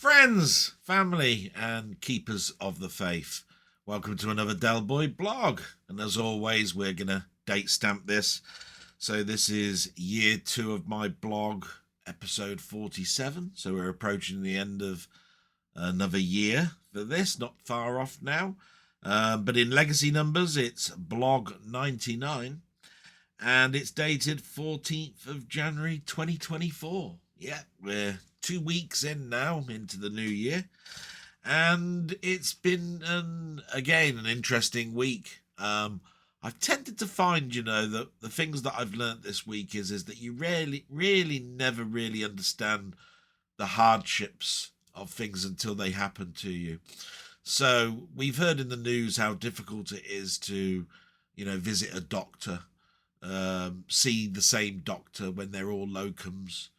Friends, family, and keepers of the faith, welcome to another Del Boy blog. And as always, we're going to date stamp this. So this is year 2 of my blog, episode 47. So we're approaching the end of another year for this, not far off now. But in legacy numbers, it's blog 99. And it's dated 14th of January 2024. Yeah, we're 2 weeks in now into the new year, and it's been an interesting week. I've tended to find, that the things that I've learnt this week is that you really never really understand the hardships of things until they happen to you. So we've heard in the news how difficult it is to, visit a doctor, see the same doctor when they're all locums,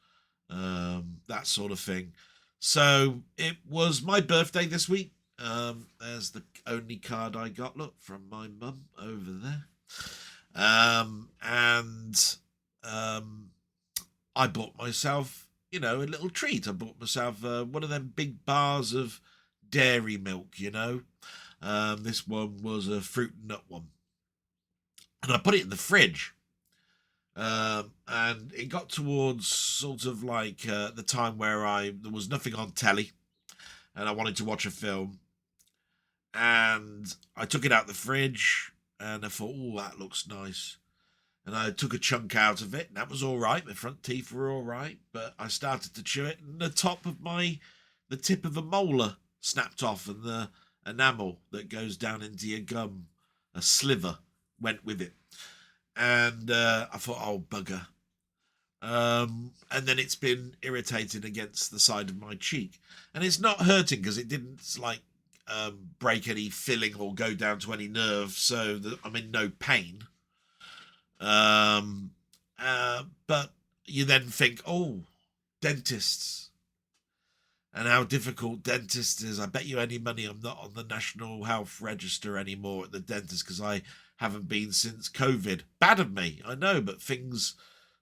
that sort of thing. So it was my birthday this week. There's the only card I got, look, from my mum over there. And I bought myself, a little treat. I bought myself one of them big bars of dairy milk, This one was a fruit and nut one. And I put it in the fridge. And it got towards sort of like the time where there was nothing on telly and I wanted to watch a film, and I took it out the fridge and I thought, oh, that looks nice, and I took a chunk out of it and that was all right. My front teeth were all right, but I started to chew it and the tip of a molar snapped off, and the enamel that goes down into your gum, a sliver, went with it. And I thought, oh, bugger. And then it's been irritating against the side of my cheek. And it's not hurting because it didn't, break any filling or go down to any nerve, so that I'm in no pain. But you then think, oh, dentists. And how difficult dentist is. I bet you any money I'm not on the National Health Register anymore at the dentist because I haven't been since COVID. Bad of me, I know, but things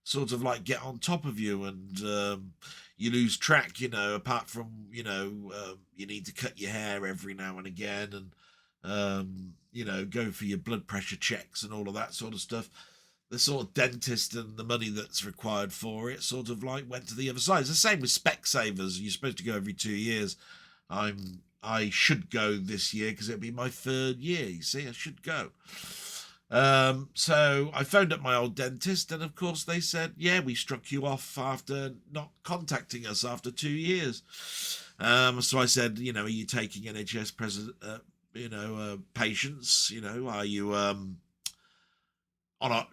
sort of get on top of you, and you lose track, apart from, you need to cut your hair every now and again, and, go for your blood pressure checks and all of that sort of stuff. The sort of dentist and the money that's required for it sort of went to the other side. It's the same with Specsavers. You're supposed to go every 2 years. I should go this year because it'll be my 3rd year. You see, I should go. So I phoned up my old dentist, and of course they said, yeah, we struck you off after not contacting us after 2 years. So I said, are you taking NHS patients? Are you,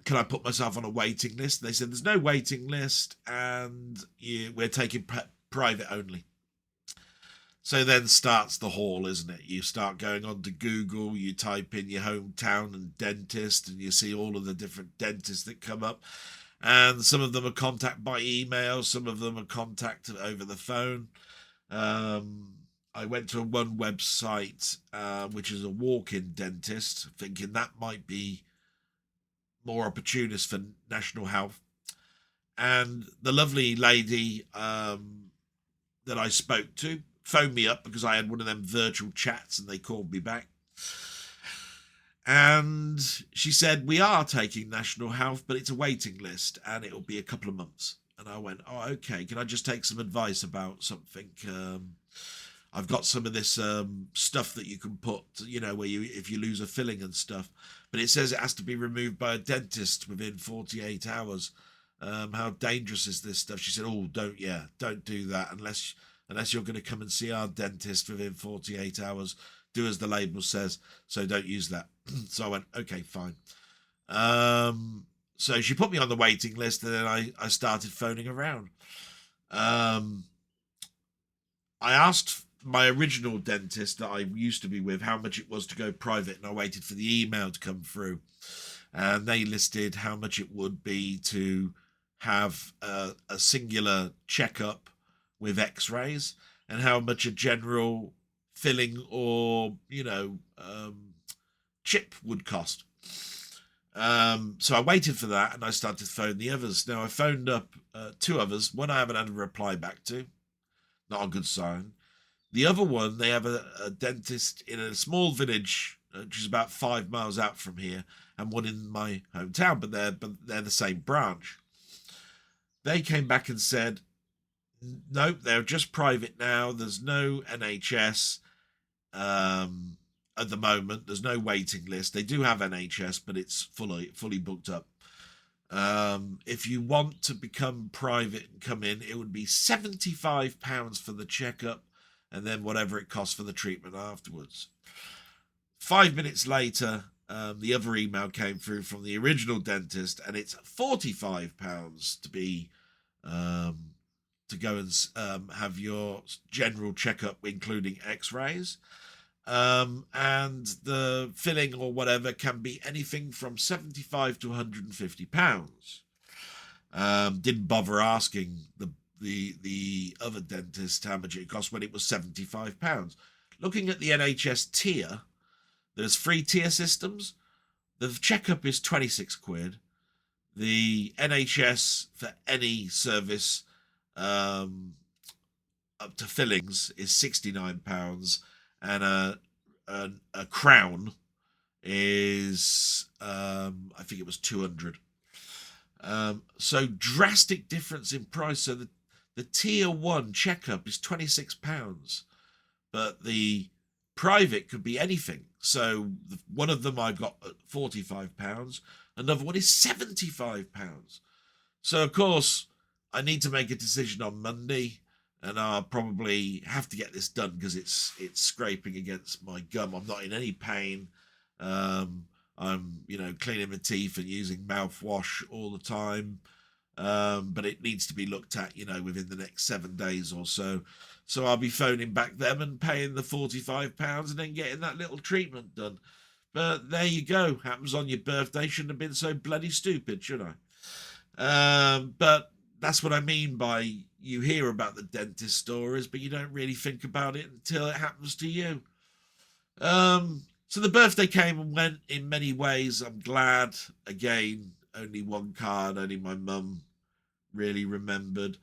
can I put myself on a waiting list? They said there's no waiting list, and we're taking private only. So then starts the haul, isn't it? You start going on to Google, you type in your hometown and dentist, and you see all of the different dentists that come up. And some of them are contact by email, some of them are contact over the phone. I went to one website, which is a walk-in dentist, thinking that might be more opportunist for national health. And the lovely lady that I spoke to phoned me up because I had one of them virtual chats, and they called me back. And she said, we are taking national health, but it's a waiting list and it'll be a couple of months. And I went, oh, okay. Can I just take some advice about something? I've got some of this stuff that you can put, where if you lose a filling and stuff, but it says it has to be removed by a dentist within 48 hours. How dangerous is this stuff? She said, oh, don't do that unless you're going to come and see our dentist within 48 hours. Do as the label says, so don't use that. So I went, okay, fine. So she put me on the waiting list, and then I started phoning around. I asked my original dentist that I used to be with how much it was to go private, and I waited for the email to come through, and they listed how much it would be to have a singular checkup with x-rays, and how much a general filling or chip would cost. So I waited for that, and I started to phone the others. Now I phoned up 2 others. One I haven't had a reply back to, not a good sign. The other one, they have a dentist in a small village, which is about 5 miles out from here, and one in my hometown, but they're the same branch. They came back and said, nope, they're just private now. There's no NHS at the moment. There's no waiting list. They do have NHS, but it's fully booked up. If you want to become private and come in, it would be £75 for the checkup, and then whatever it costs for the treatment afterwards. 5 minutes later, the other email came through from the original dentist, and it's £45 to be to go and have your general checkup, including X-rays. And the filling or whatever can be anything from £75 to £150. Didn't bother asking the other dentist how much it cost when it was £75. Looking at the NHS tier, there's 3 tier systems. The checkup is 26 quid. The NHS for any service up to fillings is £69, and a crown is I think it was 200. So drastic difference in price. So the tier 1 checkup is £26, but the private could be anything. So one of them I got at £45, another one is £75. So of course I need to make a decision on Monday, and I'll probably have to get this done because it's scraping against my gum. I'm not in any pain. I'm cleaning my teeth and using mouthwash all the time, but it needs to be looked at within the next 7 days or so. So I'll be phoning back them and paying the £45 and then getting that little treatment done. But there you go. Happens on your birthday. Shouldn't have been so bloody stupid, should I? But that's what I mean by you hear about the dentist stories, but you don't really think about it until it happens to you. So the birthday came and went in many ways. I'm glad. Again, only one card, only my mum really remembered.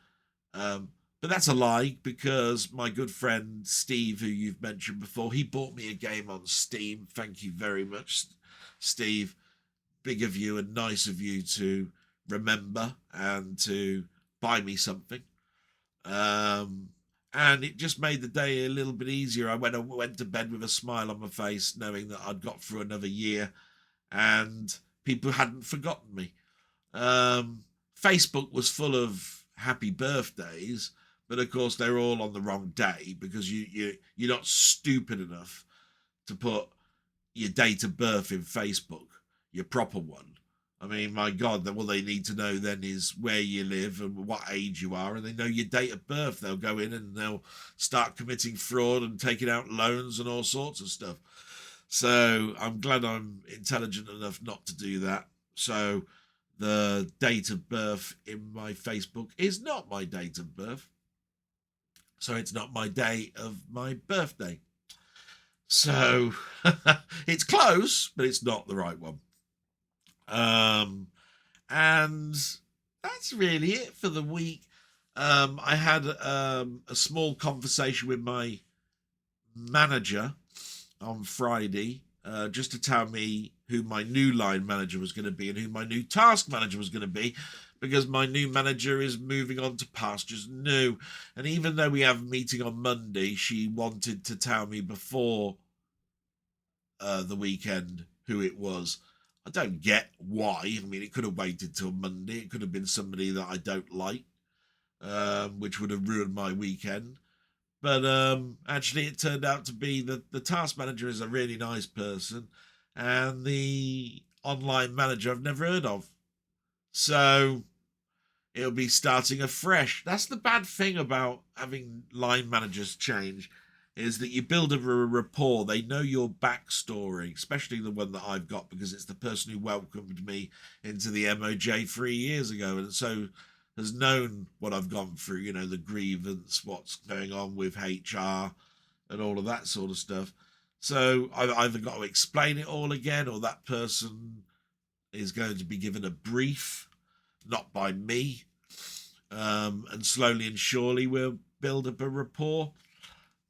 But that's a lie, because my good friend Steve, who you've mentioned before, he bought me a game on Steam. Thank you very much, Steve. Big of you and nice of you to remember and to buy me something. And it just made the day a little bit easier. I went to bed with a smile on my face, knowing that I'd got through another year and people hadn't forgotten me. Facebook was full of happy birthdays, but of course they're all on the wrong day, because you're not stupid enough to put your date of birth in Facebook, your proper one. I mean, my God, all they need to know then is where you live and what age you are, and they know your date of birth. They'll go in and they'll start committing fraud and taking out loans and all sorts of stuff. So I'm glad I'm intelligent enough not to do that. So the date of birth in my Facebook is not my date of birth. So it's not my day of my birthday. So it's close, but it's not the right one. And that's really it for the week. I had a small conversation with my manager on Friday, just to tell me who my new line manager was going to be and who my new task manager was going to be, because my new manager is moving on to pastures new. And even though we have a meeting on Monday, she wanted to tell me before the weekend who it was. I don't get why. I mean, it could have waited till Monday. It could have been somebody that I don't like, which would have ruined my weekend. But actually, it turned out to be that the task manager is a really nice person, and the online manager I've never heard of. So it'll be starting afresh. That's the bad thing about having line managers change, is that you build a rapport. They know your backstory, especially the one that I've got, because it's the person who welcomed me into the MOJ 3 years ago, and so has known what I've gone through, the grievance, what's going on with HR and all of that sort of stuff. So I've either got to explain it all again, or that person is going to be given a brief, not by me, and slowly and surely we'll build up a rapport.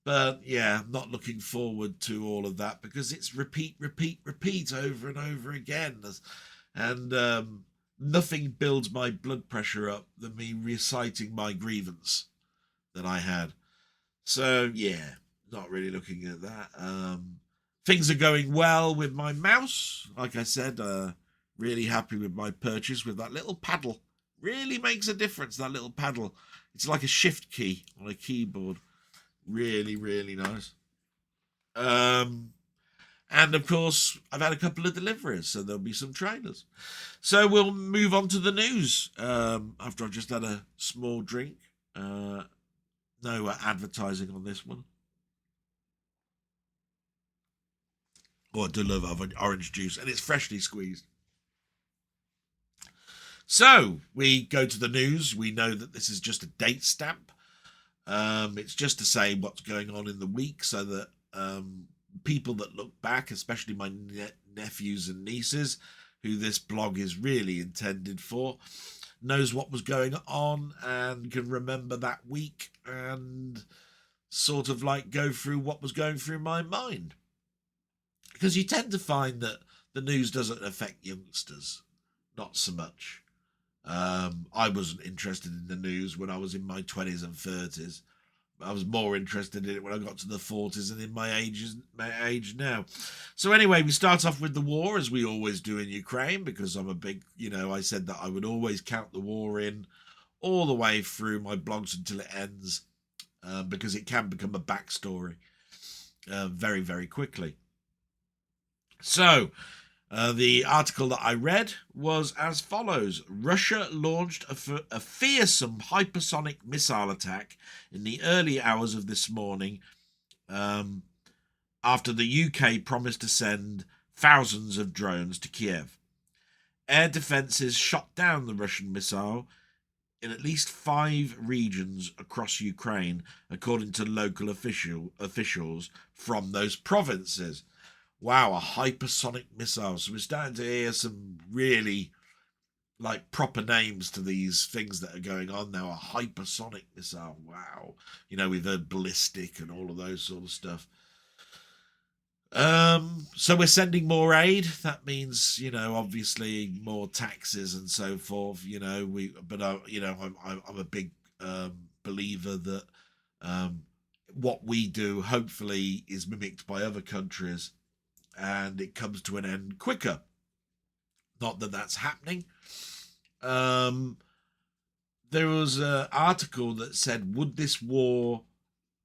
But yeah, I'm not looking forward to all of that because it's repeat, repeat, repeat over and over again. And nothing builds my blood pressure up than me reciting my grievance that I had. So yeah, not really looking at that. Things are going well with my mouse. Like I said, really happy with my purchase with that little paddle. Really makes a difference, that little paddle. It's like a shift key on a keyboard. Really, really nice. And of course, I've had a couple of deliveries, so there'll be some trailers. So we'll move on to the news after I've just had a small drink. No advertising on this one. Oh, I do love orange juice, and it's freshly squeezed. So we go to the news. We know that this is just a date stamp. It's just to say what's going on in the week so that people that look back, especially my nephews and nieces, who this blog is really intended for, knows what was going on and can remember that week and sort of like go through what was going through my mind. Because you tend to find that the news doesn't affect youngsters, not so much. I wasn't interested in the news when I was in my 20s and 30s. I was more interested in it when I got to the 40s and in my age now. So anyway, we start off with the war, as we always do in Ukraine, because I'm a big, I said that I would always count the war in all the way through my blogs until it ends, because it can become a backstory very, very quickly. So, the article that I read was as follows. Russia launched a fearsome hypersonic missile attack in the early hours of this morning after the UK promised to send thousands of drones to Kiev. Air defences shot down the Russian missile in at least 5 regions across Ukraine, according to local officials from those provinces. Wow, a hypersonic missile. So we're starting to hear some really like proper names to these things that are going on now. A hypersonic missile. Wow. We've heard ballistic and all of those sort of stuff. So we're sending more aid. That means, obviously more taxes and so forth. I'm a big believer that what we do hopefully is mimicked by other countries and it comes to an end quicker. Not that that's happening. There was an article that said, would this war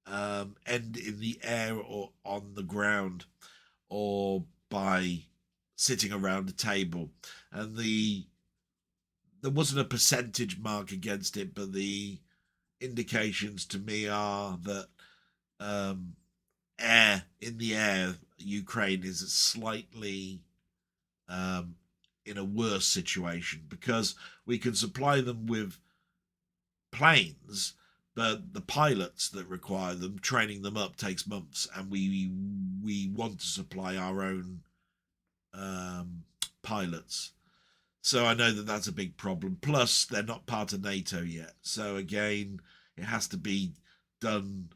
end in the air or on the ground or by sitting around a table? And there wasn't a percentage mark against it, but the indications to me are that in the air, Ukraine is slightly in a worse situation because we can supply them with planes, but the pilots that require them, training them up takes months, and we want to supply our own pilots. So I know that that's a big problem. Plus, they're not part of NATO yet. So again, it has to be done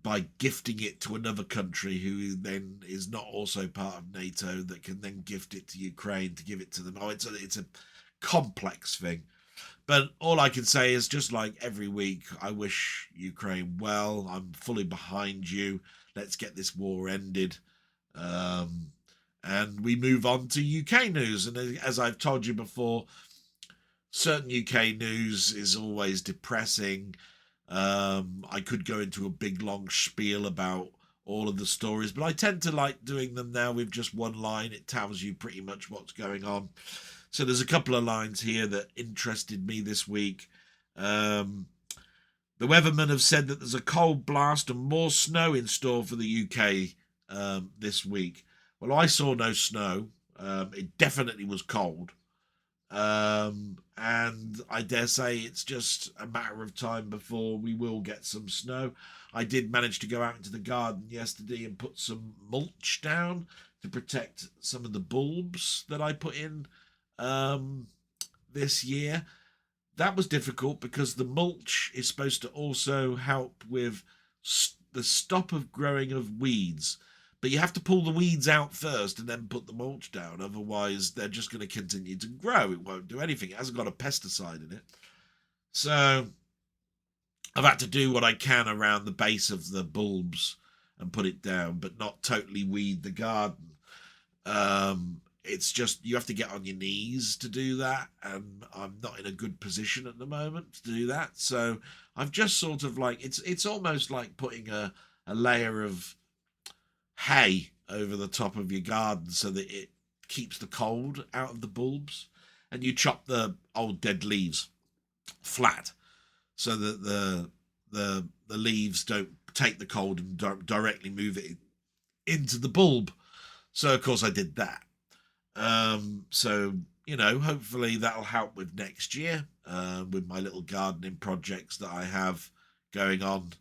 by gifting it to another country who then is not also part of NATO that can then gift it to Ukraine to give it to them. Oh, it's a complex thing. But all I can say is, just like every week, I wish Ukraine well. I'm fully behind you. Let's get this war ended. And we move on to UK news. And as I've told you before, certain UK news is always depressing. I could go into a big long spiel about all of the stories, but I tend to like doing them now with just one line. It tells you pretty much what's going on. So there's a couple of lines here that interested me this week. The weathermen have said that there's a cold blast and more snow in store for the UK this week. Well, I saw no snow. It definitely was cold. And I dare say it's just a matter of time before we will get some snow. I did manage to go out into the garden yesterday and put some mulch down to protect some of the bulbs that I put in this year. That was difficult because the mulch is supposed to also help with the stop of growing of weeds. But you have to pull the weeds out first and then put the mulch down. Otherwise, they're just going to continue to grow. It won't do anything. It hasn't got a pesticide in it. So I've had to do what I can around the base of the bulbs and put it down, but not totally weed the garden. It's just you have to get on your knees to do that, and I'm not in a good position at the moment to do that. So I've just sort of like it's almost like putting a layer of hay over the top of your garden so that it keeps the cold out of the bulbs, and you chop the old dead leaves flat so that the leaves don't take the cold and don't directly move it into the bulb. So of course I did that. So hopefully that'll help with next year, with my little gardening projects that I have going on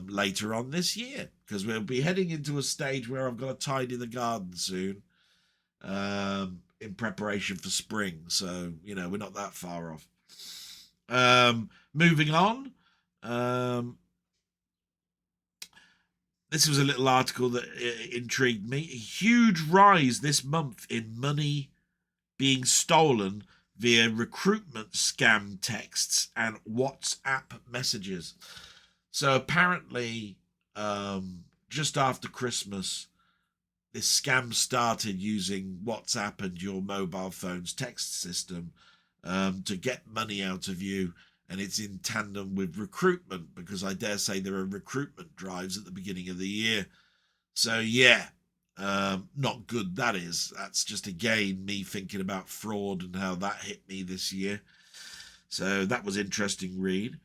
later on this year, because we'll be heading into a stage where I've got to tidy the garden soon, in preparation for spring. So we're not that far off. Moving on. This was a little article that intrigued me. A huge rise this month in money being stolen via recruitment scam texts and WhatsApp messages. So apparently, just after Christmas, this scam started using WhatsApp and your mobile phone's text system to get money out of you. And it's in tandem with recruitment, because I dare say there are recruitment drives at the beginning of the year. So yeah, not good, that is. That's just, again, me thinking about fraud and how that hit me this year. So that was interesting read.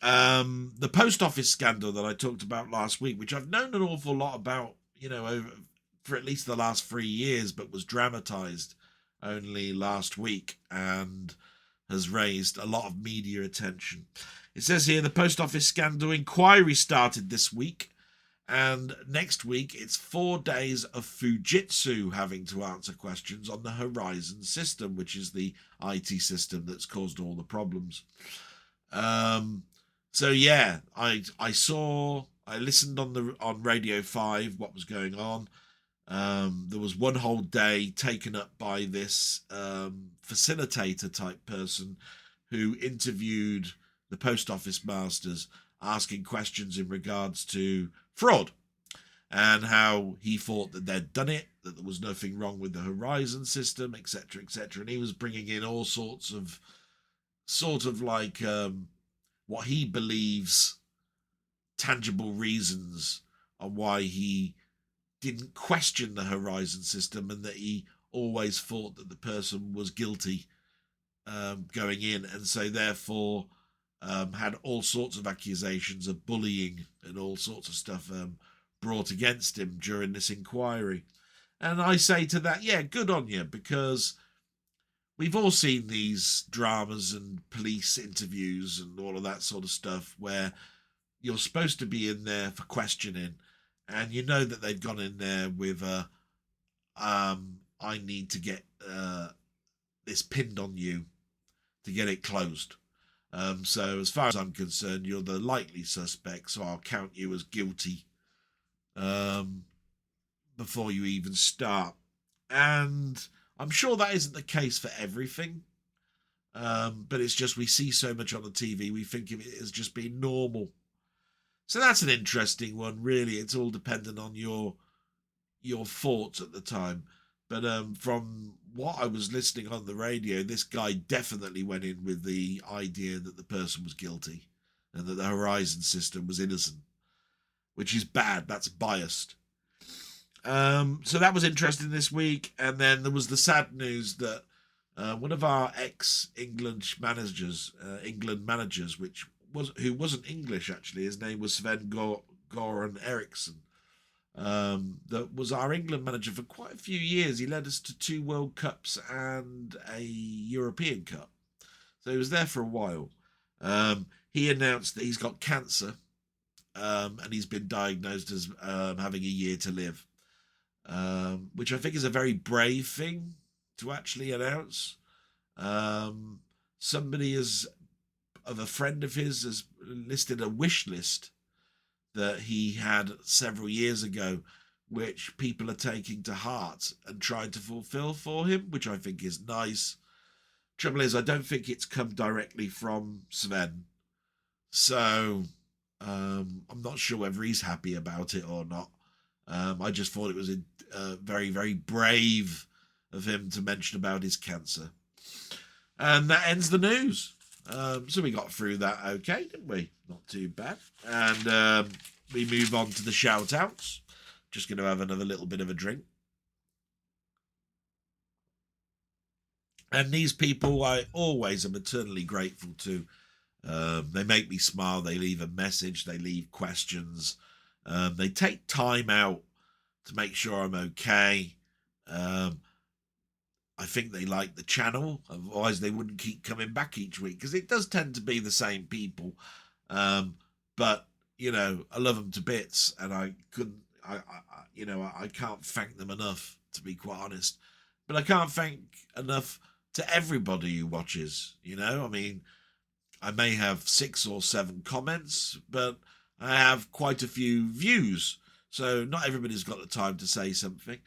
The post office scandal that I talked about last week, which I've known an awful lot about, over for at least the last 3 years, but was dramatized only last week and has raised a lot of media attention. It says here the post office scandal inquiry started this week, and next week it's 4 days of Fujitsu having to answer questions on the Horizon system, which is the IT system that's caused all the problems. So yeah, I listened on Radio 5 what was going on. There was one whole day taken up by this facilitator type person who interviewed the post office masters, asking questions in regards to fraud and how he thought that they'd done it, that there was nothing wrong with the Horizon system, etc., etc. And he was bringing in all sorts of like what he believes tangible reasons on why he didn't question the Horizon system, and that he always thought that the person was guilty going in, and so therefore had all sorts of accusations of bullying and all sorts of stuff brought against him during this inquiry. And I say to that, yeah, good on you, because we've all seen these dramas and police interviews and all of that sort of stuff where you're supposed to be in there for questioning, and you know that they've gone in there with I need to get this pinned on you to get it closed. So as far as I'm concerned, you're the likely suspect, so I'll count you as guilty before you even start. And I'm sure that isn't the case for everything. But it's just we see so much on the TV, we think of it as just being normal. So that's an interesting one, really. It's all dependent on your thoughts at the time. But from what I was listening on the radio, this guy definitely went in with the idea that the person was guilty and that the Horizon system was innocent, which is bad. That's biased. So that was interesting this week. And then there was the sad news that one of our ex-England managers, who wasn't English actually, his name was Sven Goran Eriksson, that was our England manager for quite a few years. He led us to 2 World Cups and a European Cup, so he was there for a while. He announced that he's got cancer, and he's been diagnosed as having a year to live, which I think is a very brave thing to actually announce. Somebody of a friend of his has listed a wish list that he had several years ago, which people are taking to heart and trying to fulfill for him, which I think is nice. Trouble is, I don't think it's come directly from Sven, so I'm not sure whether he's happy about it or not. I just thought it was very, very brave of him to mention about his cancer. And that ends the news. So we got through that okay, didn't we? Not too bad. And we move on to the shout-outs. Just going to have another little bit of a drink. And these people I always am eternally grateful to. They make me smile. They leave a message. They leave questions. They take time out to make sure I'm okay. I think they like the channel. Otherwise, they wouldn't keep coming back each week, because it does tend to be the same people. But, you know, I love them to bits, and I can't thank them enough, to be quite honest. But I can't thank enough to everybody who watches, you know. I mean, I may have 6 or 7 comments, but I have quite a few views. So not everybody's got the time to say something,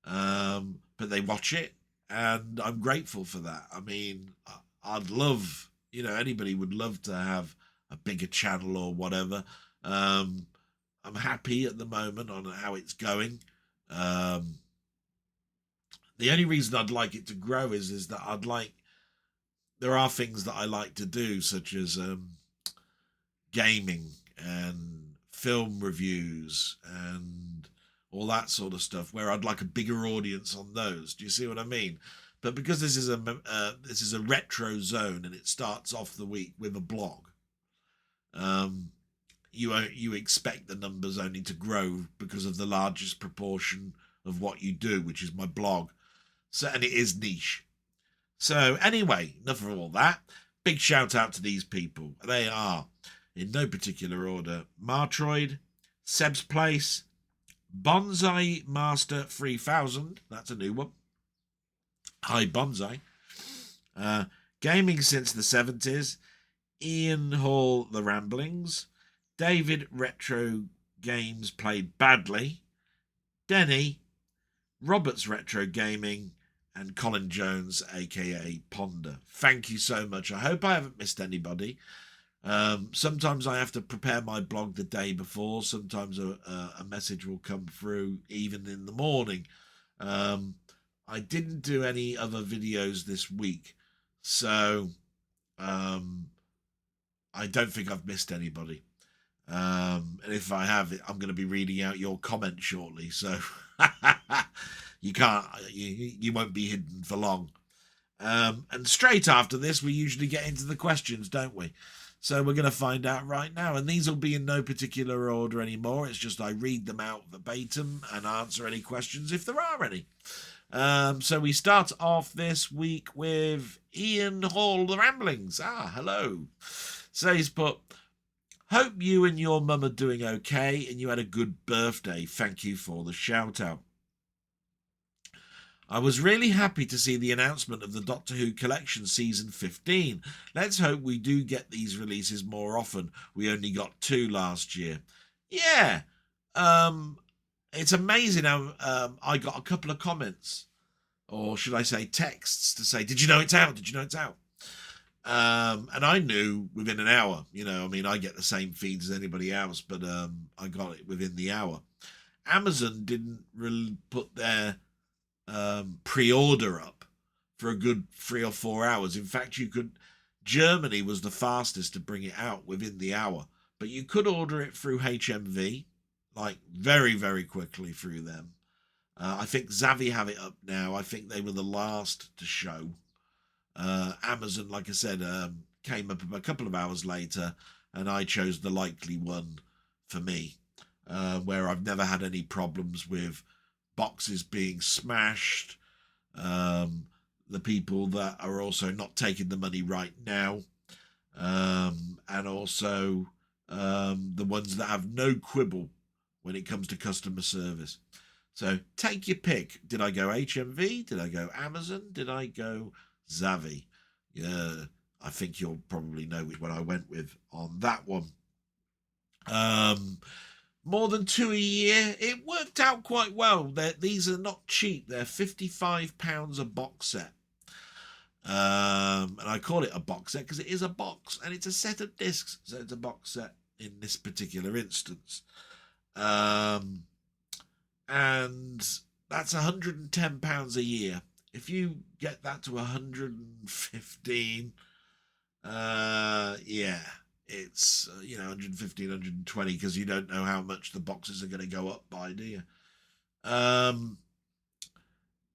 but they watch it, and I'm grateful for that. I mean, I'd love, you know, anybody would love to have a bigger channel or whatever. I'm happy at the moment on how it's going. The only reason I'd like it to grow is that there are things that I like to do, such as gaming and film reviews and all that sort of stuff, where I'd like a bigger audience on those. Do you see what I mean? But because this is a retro zone, and it starts off the week with a blog, you expect the numbers only to grow because of the largest proportion of what you do, which is my blog. So, and it is niche. So anyway, enough of all that. Big shout out to these people. They are, in no particular order, Martroid, Seb's Place, Bonsai Master 3000. That's a new one. Hi, Bonsai. Gaming Since the 70s. Ian Hall, The Ramblings. David, Retro Games Played Badly. Denny, Robert's Retro Gaming, and Colin Jones, aka Ponder. Thank you so much. I hope I haven't missed anybody. Sometimes I have to prepare my blog the day before. Sometimes a message will come through even in the morning. I didn't do any other videos this week, so I don't think I've missed anybody. And if I have, I'm going to be reading out your comments shortly, so you won't be hidden for long. And straight after this, we usually get into the questions, don't we? So we're going to find out right now. And these will be in no particular order anymore. It's just I read them out verbatim and answer any questions if there are any. So we start off this week with Ian Hall, The Ramblings. Hello. So he's put, hope you and your mum are doing okay and you had a good birthday. Thank you for the shout out. I was really happy to see the announcement of the Doctor Who Collection Season 15. Let's hope we do get these releases more often. We only got 2 last year. Yeah. It's amazing how I got a couple of comments, or should I say texts, to say, did you know it's out? Did you know it's out? And I knew within an hour. You know, I mean, I get the same feeds as anybody else, but I got it within the hour. Amazon didn't really put their pre-order up for a good 3 or 4 hours. In fact, Germany was the fastest to bring it out within the hour, but you could order it through HMV, like very, very quickly through them. I think Zavi have it up now. I think they were the last to show. Amazon, like I said, came up a couple of hours later, and I chose the likely one for me, where I've never had any problems with boxes being smashed, the people that are also not taking the money right now, and also the ones that have no quibble when it comes to customer service. So take your pick. Did I go HMV? Did I go Amazon? Did I go Zavi? Yeah, I think you'll probably know which one I went with on that one. More than 2 a year. It worked out quite well. These are not cheap. They're £55 a box set. And I call it a box set because it is a box and it's a set of discs. So it's a box set in this particular instance. And that's £110 a year. If you get that to 115, yeah, it's 115, 120 because you don't know how much the boxes are going to go up by, do you?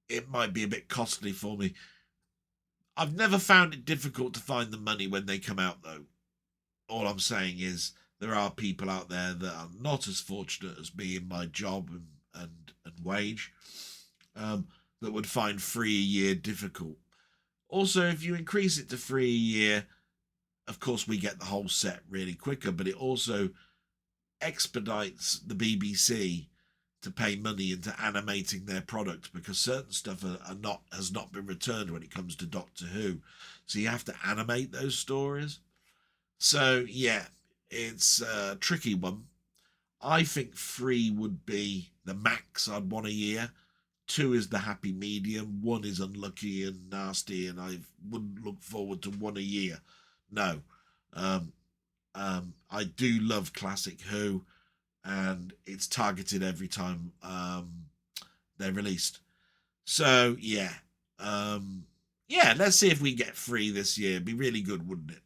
It might be a bit costly for me. I've never found it difficult to find the money when they come out, though. All I'm saying is there are people out there that are not as fortunate as me in my job and wage, that would find free a year difficult. Also, if you increase it to free a year, of course, we get the whole set really quicker, but it also expedites the BBC to pay money into animating their product because certain stuff has not been returned when it comes to Doctor Who. So you have to animate those stories. So, yeah, it's a tricky one. I think 3 would be the max I'd want a year. 2 is the happy medium. 1 is unlucky and nasty, and I wouldn't look forward to 1 a year. No. I do love classic Who, and it's targeted every time they're released. So, yeah. Let's see if we get 3 this year. It'd be really good, wouldn't it?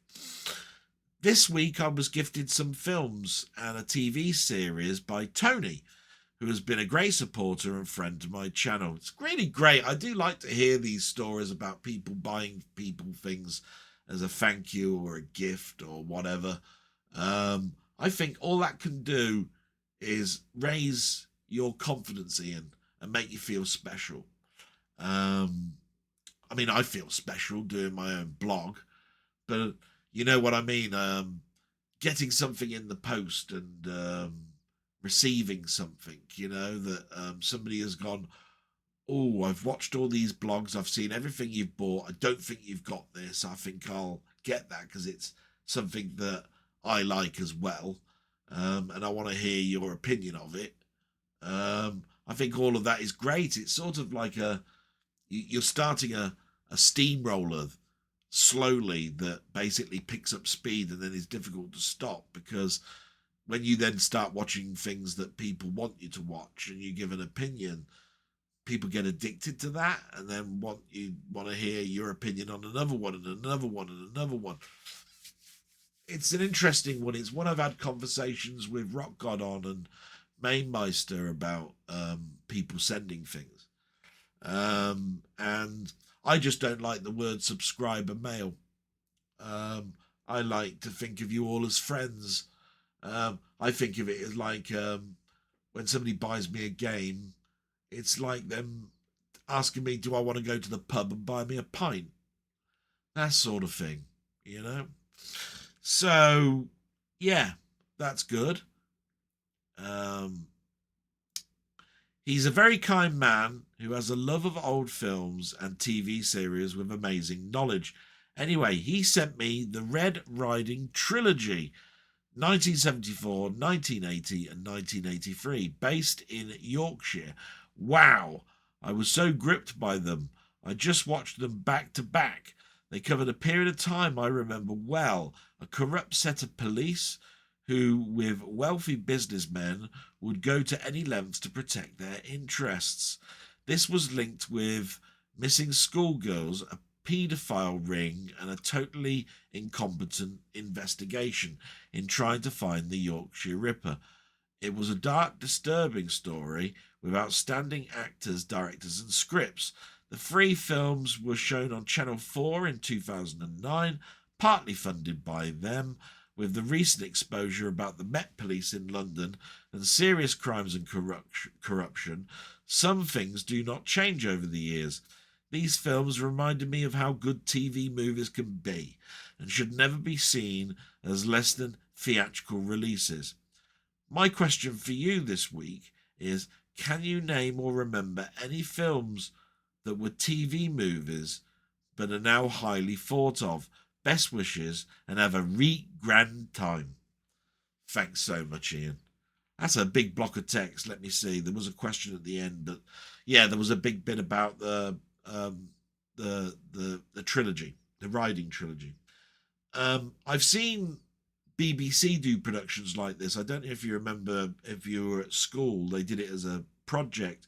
This week I was gifted some films and a TV series by Tony, who has been a great supporter and friend to my channel. It's really great. I do like to hear these stories about people buying people things as a thank you or a gift or whatever. I think all that can do is raise your confidence, Ian, and make you feel special. I feel special doing my own blog, but you know what I mean? Getting something in the post and receiving something, that somebody has gone, oh, I've watched all these blogs, I've seen everything you've bought, I don't think you've got this, I think I'll get that because it's something that I like as well, and I want to hear your opinion of it. I think all of that is great. It's sort of like you're starting a steamroller slowly that basically picks up speed and then is difficult to stop, because when you then start watching things that people want you to watch and you give an opinion, people get addicted to that and then want to hear your opinion on another one and another one and another one. It's an interesting one. It's one I've had conversations with Rock God on and Mainmeister about people sending things. And I just don't like the word subscriber mail. I like to think of you all as friends. I think of it as like when somebody buys me a game, it's like them asking me, do I want to go to the pub and buy me a pint? That sort of thing, So, yeah, that's good. He's a very kind man who has a love of old films and TV series with amazing knowledge. Anyway, he sent me the Red Riding Trilogy, 1974, 1980 and 1983, based in Yorkshire. Wow, I was so gripped by them. I just watched them back to back. They covered a period of time I remember well, a corrupt set of police who, with wealthy businessmen, would go to any lengths to protect their interests. This was linked with missing schoolgirls, a paedophile ring, and a totally incompetent investigation in trying to find the Yorkshire Ripper. It was a dark, disturbing story with outstanding actors, directors, and scripts. The 3 films were shown on Channel 4 in 2009, partly funded by them. With the recent exposure about the Met Police in London and serious crimes and corruption, some things do not change over the years. These films reminded me of how good TV movies can be and should never be seen as less than theatrical releases. My question for you this week is, can you name or remember any films that were TV movies but are now highly thought of? Best wishes and have a grand time. Thanks so much, Ian. That's a big block of text. Let me see. There was a question at the end, but yeah, there was a big bit about the trilogy, the Riding Trilogy. I've seen BBC do productions like this. I don't know if you remember, if you were at school, they did it as a project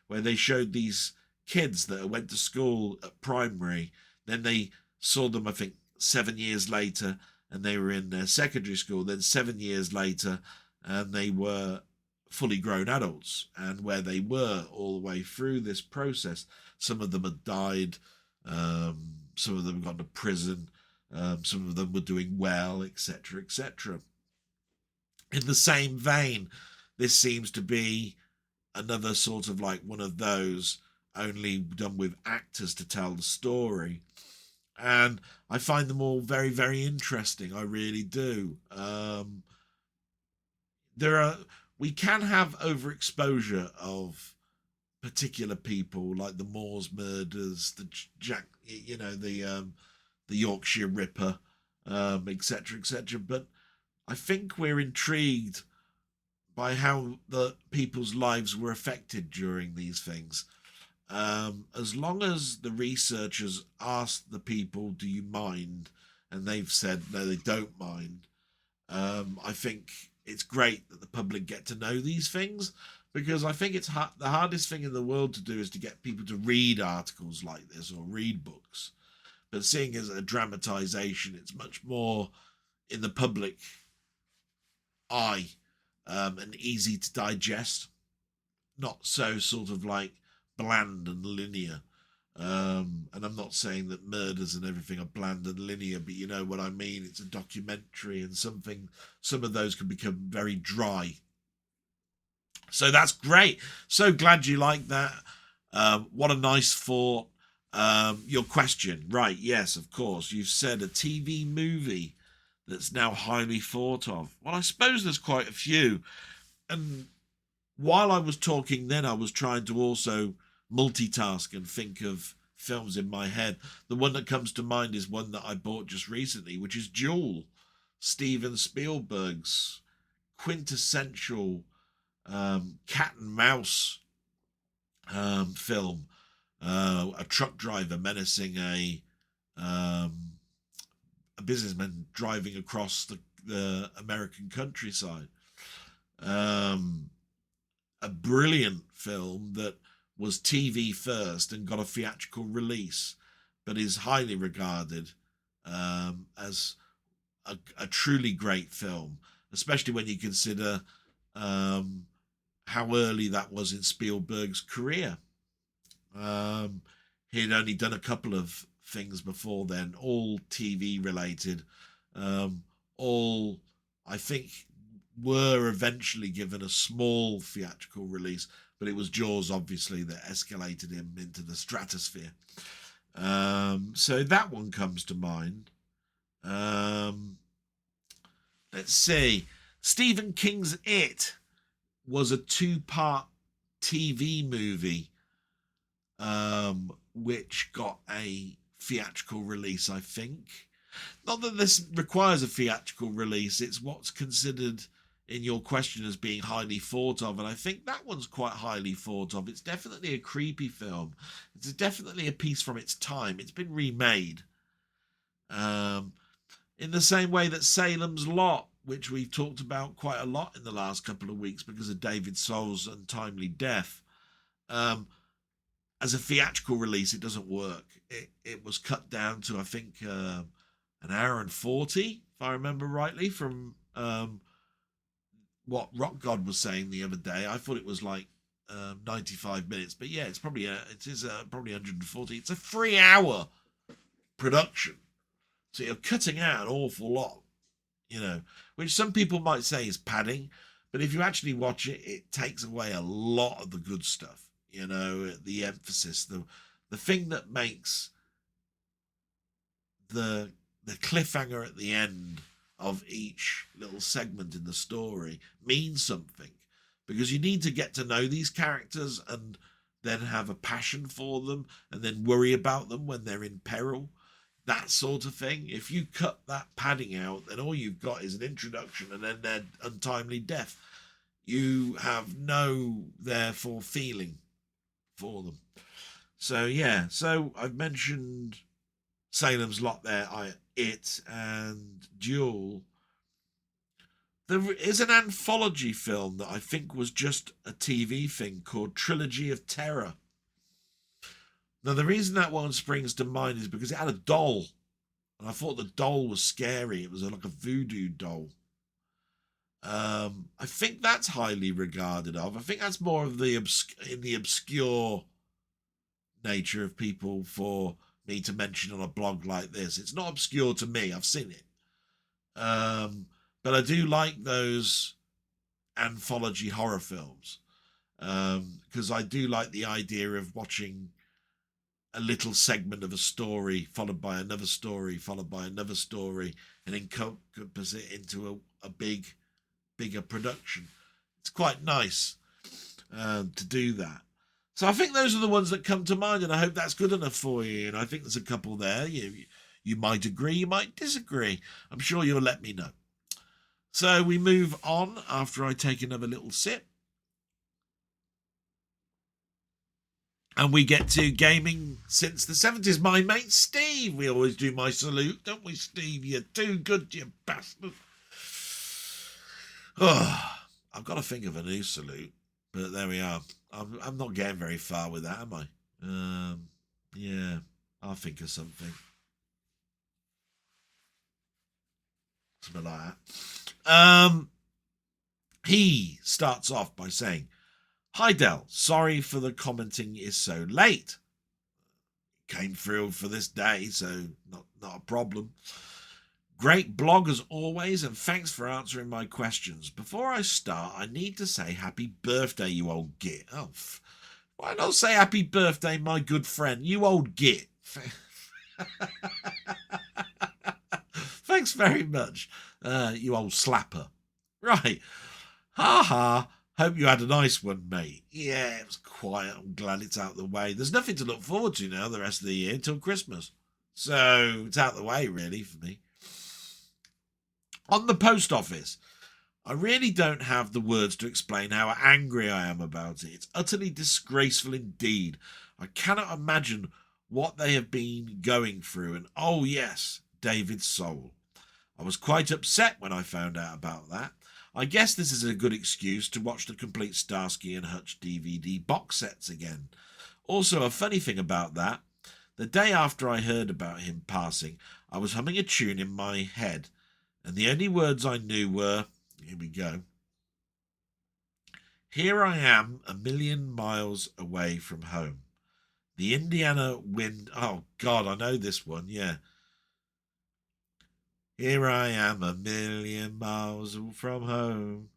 where they showed these kids that went to school at primary. Then they saw them, I think, 7 years later, and they were in their secondary school. Then 7 years later, and they were fully grown adults, and where they were all the way through this process. Some of them had died, some of them had gone to prison, some of them were doing well, etc., etc. In the same vein, this seems to be another sort of like one of those, only done with actors to tell the story. And I find them all very, very interesting. I really do. We can have overexposure of particular people, like the Moors murders, the Yorkshire Ripper, etc., etc. But I think we're intrigued by how the people's lives were affected during these things. As long as the researchers asked the people, "Do you mind?" and they've said no, they don't mind. I think it's great that the public get to know these things, because I think it's the hardest thing in the world to do is to get people to read articles like this or read books. But seeing as a dramatization, it's much more in the public eye, and easy to digest, not so sort of like bland and linear. And I'm not saying that murders and everything are bland and linear, but you know what I mean. It's a documentary, and some of those can become very dry. So that's great. So glad you like that. What a nice thought. Your question, right? Yes, of course. You've said a TV movie that's now highly thought of. Well, I suppose there's quite a few. And while I was talking then, I was trying to also multitask and think of films in my head. The one that comes to mind is one that I bought just recently, which is Duel, Steven Spielberg's quintessential cat and mouse film. A truck driver menacing a businessman driving across the American countryside. A brilliant film that was TV first and got a theatrical release, but is highly regarded as a truly great film, especially when you consider how early that was in Spielberg's career. He'd only done a couple of things before then, all TV related, all I think were eventually given a small theatrical release, but it was Jaws obviously that escalated him into the stratosphere. So that one comes to mind. Let's see. Stephen King's It was a 2-part TV movie, which got a theatrical release, I think. Not that this requires a theatrical release, it's what's considered in your question as being highly thought of, and I think that one's quite highly thought of. It's definitely a creepy film. It's definitely a piece from its time. It's been remade. In the same way that Salem's Lot, which we've talked about quite a lot in the last couple of weeks because of David Soul's untimely death, as a theatrical release, it doesn't work. It was cut down to, I think, an hour and 40, if I remember rightly, from what Rock God was saying the other day. I thought it was like 95 minutes, but yeah, it's probably probably 140. It's a 3-hour production, so you're cutting out an awful lot, which some people might say is padding, but if you actually watch it, it takes away a lot of the good stuff. The emphasis, the thing that makes the cliffhanger at the end of each little segment in the story means something, because you need to get to know these characters and then have a passion for them and then worry about them when they're in peril, that sort of thing. If you cut that padding out, then all you've got is an introduction and then their untimely death. you have no, therefore, feeling for them. So, yeah. So, I've mentioned Salem's Lot there, It, and Duel. There is an anthology film that I think was just a TV thing called Trilogy of Terror. Now, the reason that one springs to mind is because it had a doll. And I thought the doll was scary. It was like a voodoo doll. I think that's highly regarded of. I think that's more of the obscure nature of people for me to mention on a blog like this. It's not obscure to me. I've seen it. But I do like those anthology horror films because I do like the idea of watching a little segment of a story followed by another story followed by another story and encompass it into a bigger production. It's quite nice to do that. So I think those are the ones that come to mind, and I hope that's good enough for you. And I think there's a couple there. You might agree, you might disagree. I'm sure you'll let me know. So we move on after I take another little sip. And we get to gaming since the 70s. My mate Steve. We always do my salute, don't we, Steve? You're too good, you bastard. Oh, I've got to think of a new salute. But there we are. I'm not getting very far with that, am I? Yeah, I'll think of something. Something like that. He starts off by saying, "Hi Del, sorry for the commenting is so late. Came through for this day, so not a problem. Great blog as always, and thanks for answering my questions. Before I start, I need to say happy birthday, you old git." Oh, why not say happy birthday, my good friend, you old git? Thanks very much, you old slapper. Right. Ha ha. Hope you had a nice one, mate. Yeah, it was quiet. I'm glad it's out of the way. There's nothing to look forward to now the rest of the year till Christmas. So it's out of the way, really, for me. On the post office, I really don't have the words to explain how angry I am about it. It's utterly disgraceful indeed. I cannot imagine what they have been going through. And oh yes, David's soul. I was quite upset when I found out about that. I guess this is a good excuse to watch the complete Starsky and Hutch DVD box sets again. Also, a funny thing about that, the day after I heard about him passing, I was humming a tune in my head, and the only words I knew were, here we go, "Here I am, a million miles away from home. The Indiana wind," oh God, I know this one, yeah. "Here I am, a million miles from home.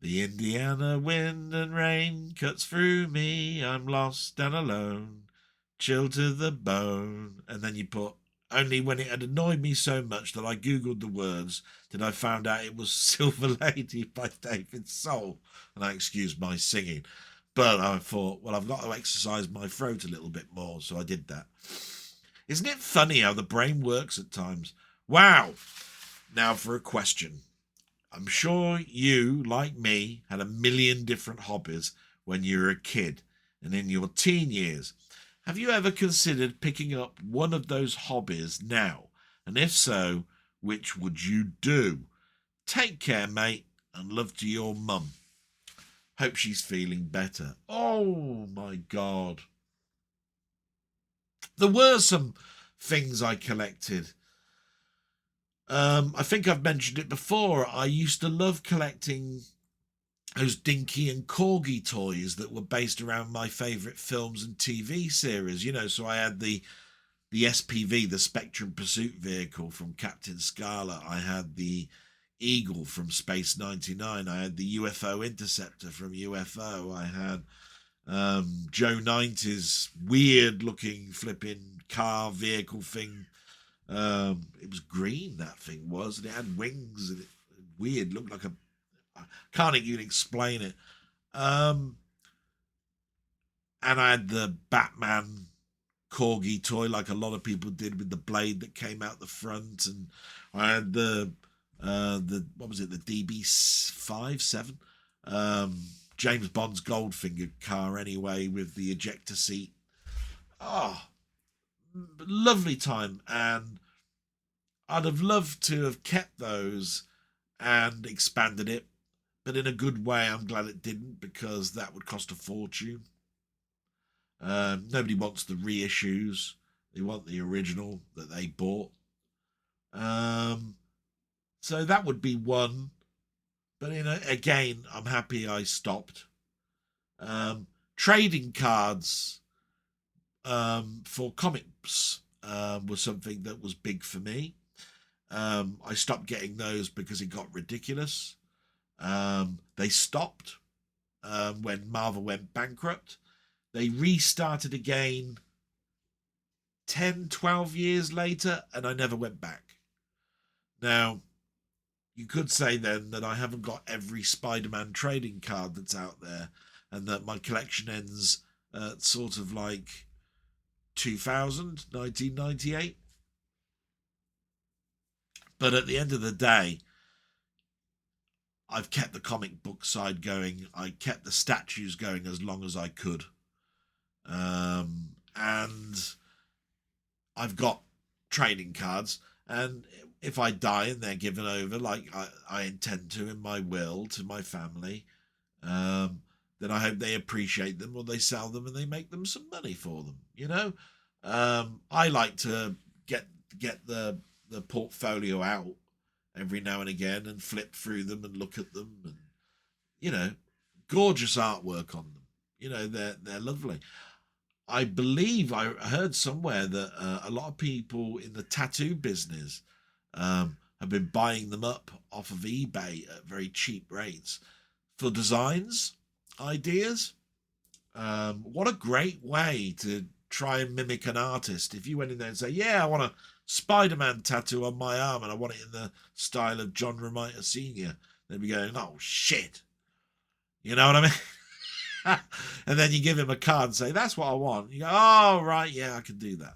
The Indiana wind and rain cuts through me. I'm lost and alone, chilled to the bone." And then you put, "Only when it had annoyed me so much that I googled the words did I found out it was Silver Lady by David Soul." And I excused my singing. But I thought, well, I've got to exercise my throat a little bit more, so I did that. Isn't it funny how the brain works at times? Wow. Now for a question. I'm sure you, like me, had a million different hobbies when you were a kid and in your teen years. Have you ever considered picking up one of those hobbies now? And if so, which would you do? Take care, mate, and love to your mum. Hope she's feeling better. Oh, my God. There were some things I collected. I think I've mentioned it before. I used to love collecting those Dinky and Corgi toys that were based around my favourite films and TV series. You know, so I had the SPV, the Spectrum Pursuit vehicle from Captain Scarlet. I had the Eagle from Space 99. I had the UFO Interceptor from UFO. I had Joe 90's weird looking flipping car vehicle thing. It was green, that thing was, and it had wings, and it weird, looked like I can't even explain it. And I had the Batman Corgi toy, like a lot of people did, with the blade that came out the front, and I had the what was it, the DB 7, James Bond's Goldfinger car anyway, with the ejector seat. Oh, lovely time. And I'd have loved to have kept those and expanded it, but in a good way. I'm glad it didn't, because that would cost a fortune. Nobody wants the reissues. They want the original that they bought. So that would be one. But again, I'm happy I stopped. Trading cards for comics was something that was big for me. I stopped getting those because it got ridiculous. They stopped when Marvel went bankrupt. They restarted again 10, 12 years later, and I never went back. Now, you could say then that I haven't got every Spider-Man trading card that's out there, and that my collection ends at sort of like 1998. But at the end of the day, I've kept the comic book side going. I kept the statues going as long as I could. And I've got trading cards, and if I die and they're given over, like I intend to in my will, to my family, then I hope they appreciate them, or they sell them and they make them some money for them. I like to get the portfolio out every now and again and flip through them and look at them, and gorgeous artwork on them. They're lovely. I believe I heard somewhere that a lot of people in the tattoo business have been buying them up off of eBay at very cheap rates for designs, ideas. What a great way to try and mimic an artist. If you went in there and say, yeah, I want a Spider-Man tattoo on my arm and I want it in the style of John Romita Sr., they'd be going, oh, shit. You know what I mean? And then you give him a card and say, that's what I want. You go, oh, right, yeah, I can do that.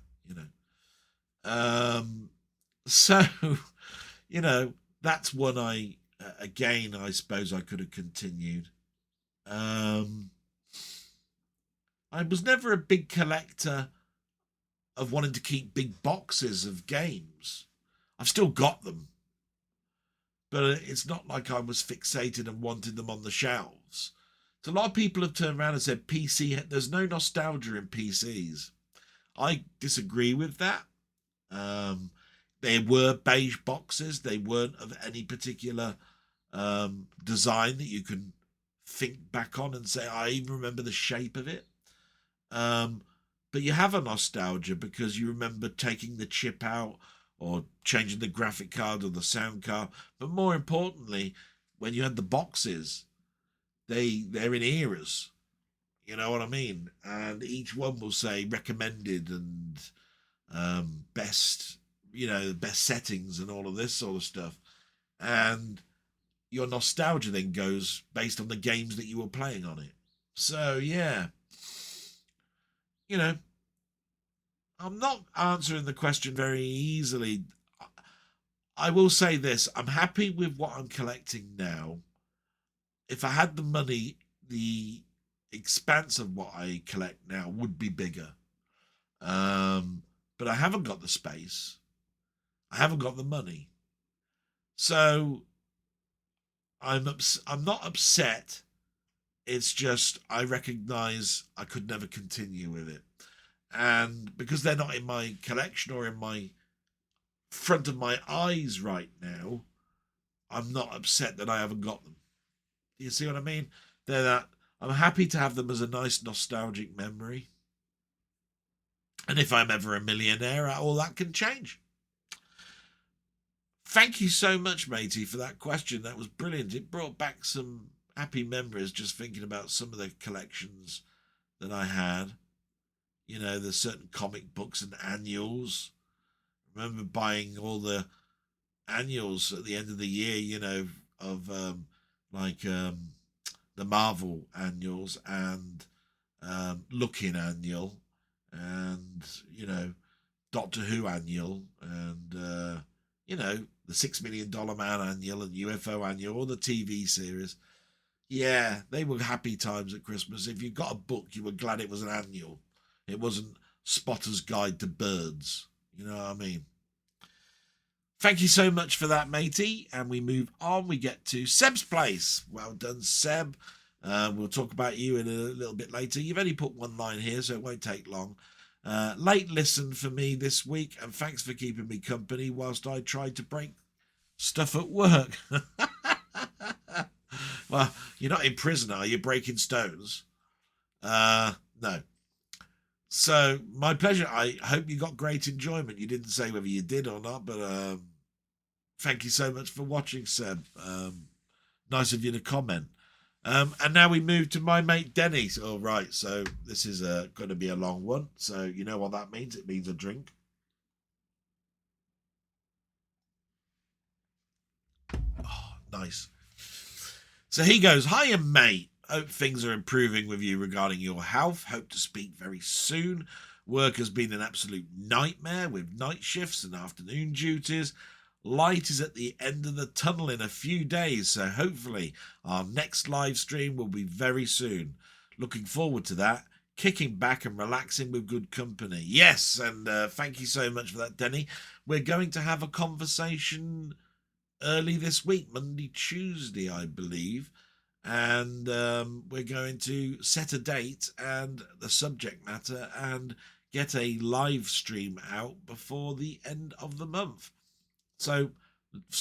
So, that's one I suppose I could have continued. I was never a big collector of wanting to keep big boxes of games. I've still got them, but it's not like I was fixated and wanted them on the shelves. So a lot of people have turned around and said there's no nostalgia in PCs. I disagree with that. They were beige boxes. They weren't of any particular design that you can think back on and say, I even remember the shape of it. But you have a nostalgia because you remember taking the chip out or changing the graphic card or the sound card. But more importantly, when you had the boxes, they're in eras. You know what I mean? And each one will say recommended and best, best settings and all of this sort of stuff. And your nostalgia then goes based on the games that you were playing on it. So, yeah. I'm not answering the question very easily. I will say this. I'm happy with what I'm collecting now. If I had the money, the expanse of what I collect now would be bigger. But I haven't got the space. I haven't got the money. So I'm not upset. It's just I recognize I could never continue with it. And because they're not in my collection or in my front of my eyes right now, I'm not upset that I haven't got them. Do you see what I mean? I'm happy to have them as a nice nostalgic memory. And if I'm ever a millionaire, all that can change. Thank you so much, matey, for that question. That was brilliant. It brought back some happy memories just thinking about some of the collections that I had. There's certain comic books and annuals. I remember buying all the annuals at the end of the year, of the Marvel annuals and Looking annual and, Doctor Who annual and, the $6 Million Man annual and UFO annual, all the TV series. Yeah, they were happy times at Christmas. If you got a book, you were glad it was an annual. It wasn't Spotter's Guide to Birds. You know what I mean? Thank you so much for that, matey. And we move on. We get to Seb's place. Well done, Seb. We'll talk about you in a little bit later. You've only put one line here, so it won't take long. Late listen for me this week, and thanks for keeping me company whilst I tried to break stuff at work. Well, you're not in prison, are you? Breaking stones? No. So, my pleasure. I hope you got great enjoyment. You didn't say whether you did or not, but thank you so much for watching, Seb. Nice of you to comment. And now we move to my mate Denny. All right, so this is going to be a long one. So you know what that means? It means a drink. Oh, nice. So he goes, hiya, mate. Hope things are improving with you regarding your health. Hope to speak very soon. Work has been an absolute nightmare with night shifts and afternoon duties. Light is at the end of the tunnel in a few days, so hopefully our next live stream will be very soon. Looking forward to that. Kicking back and relaxing with good company. Yes, and thank you so much for that, Denny. We're going to have a conversation early this week, Monday, Tuesday, I believe. And we're going to set a date and the subject matter and get a live stream out before the end of the month. So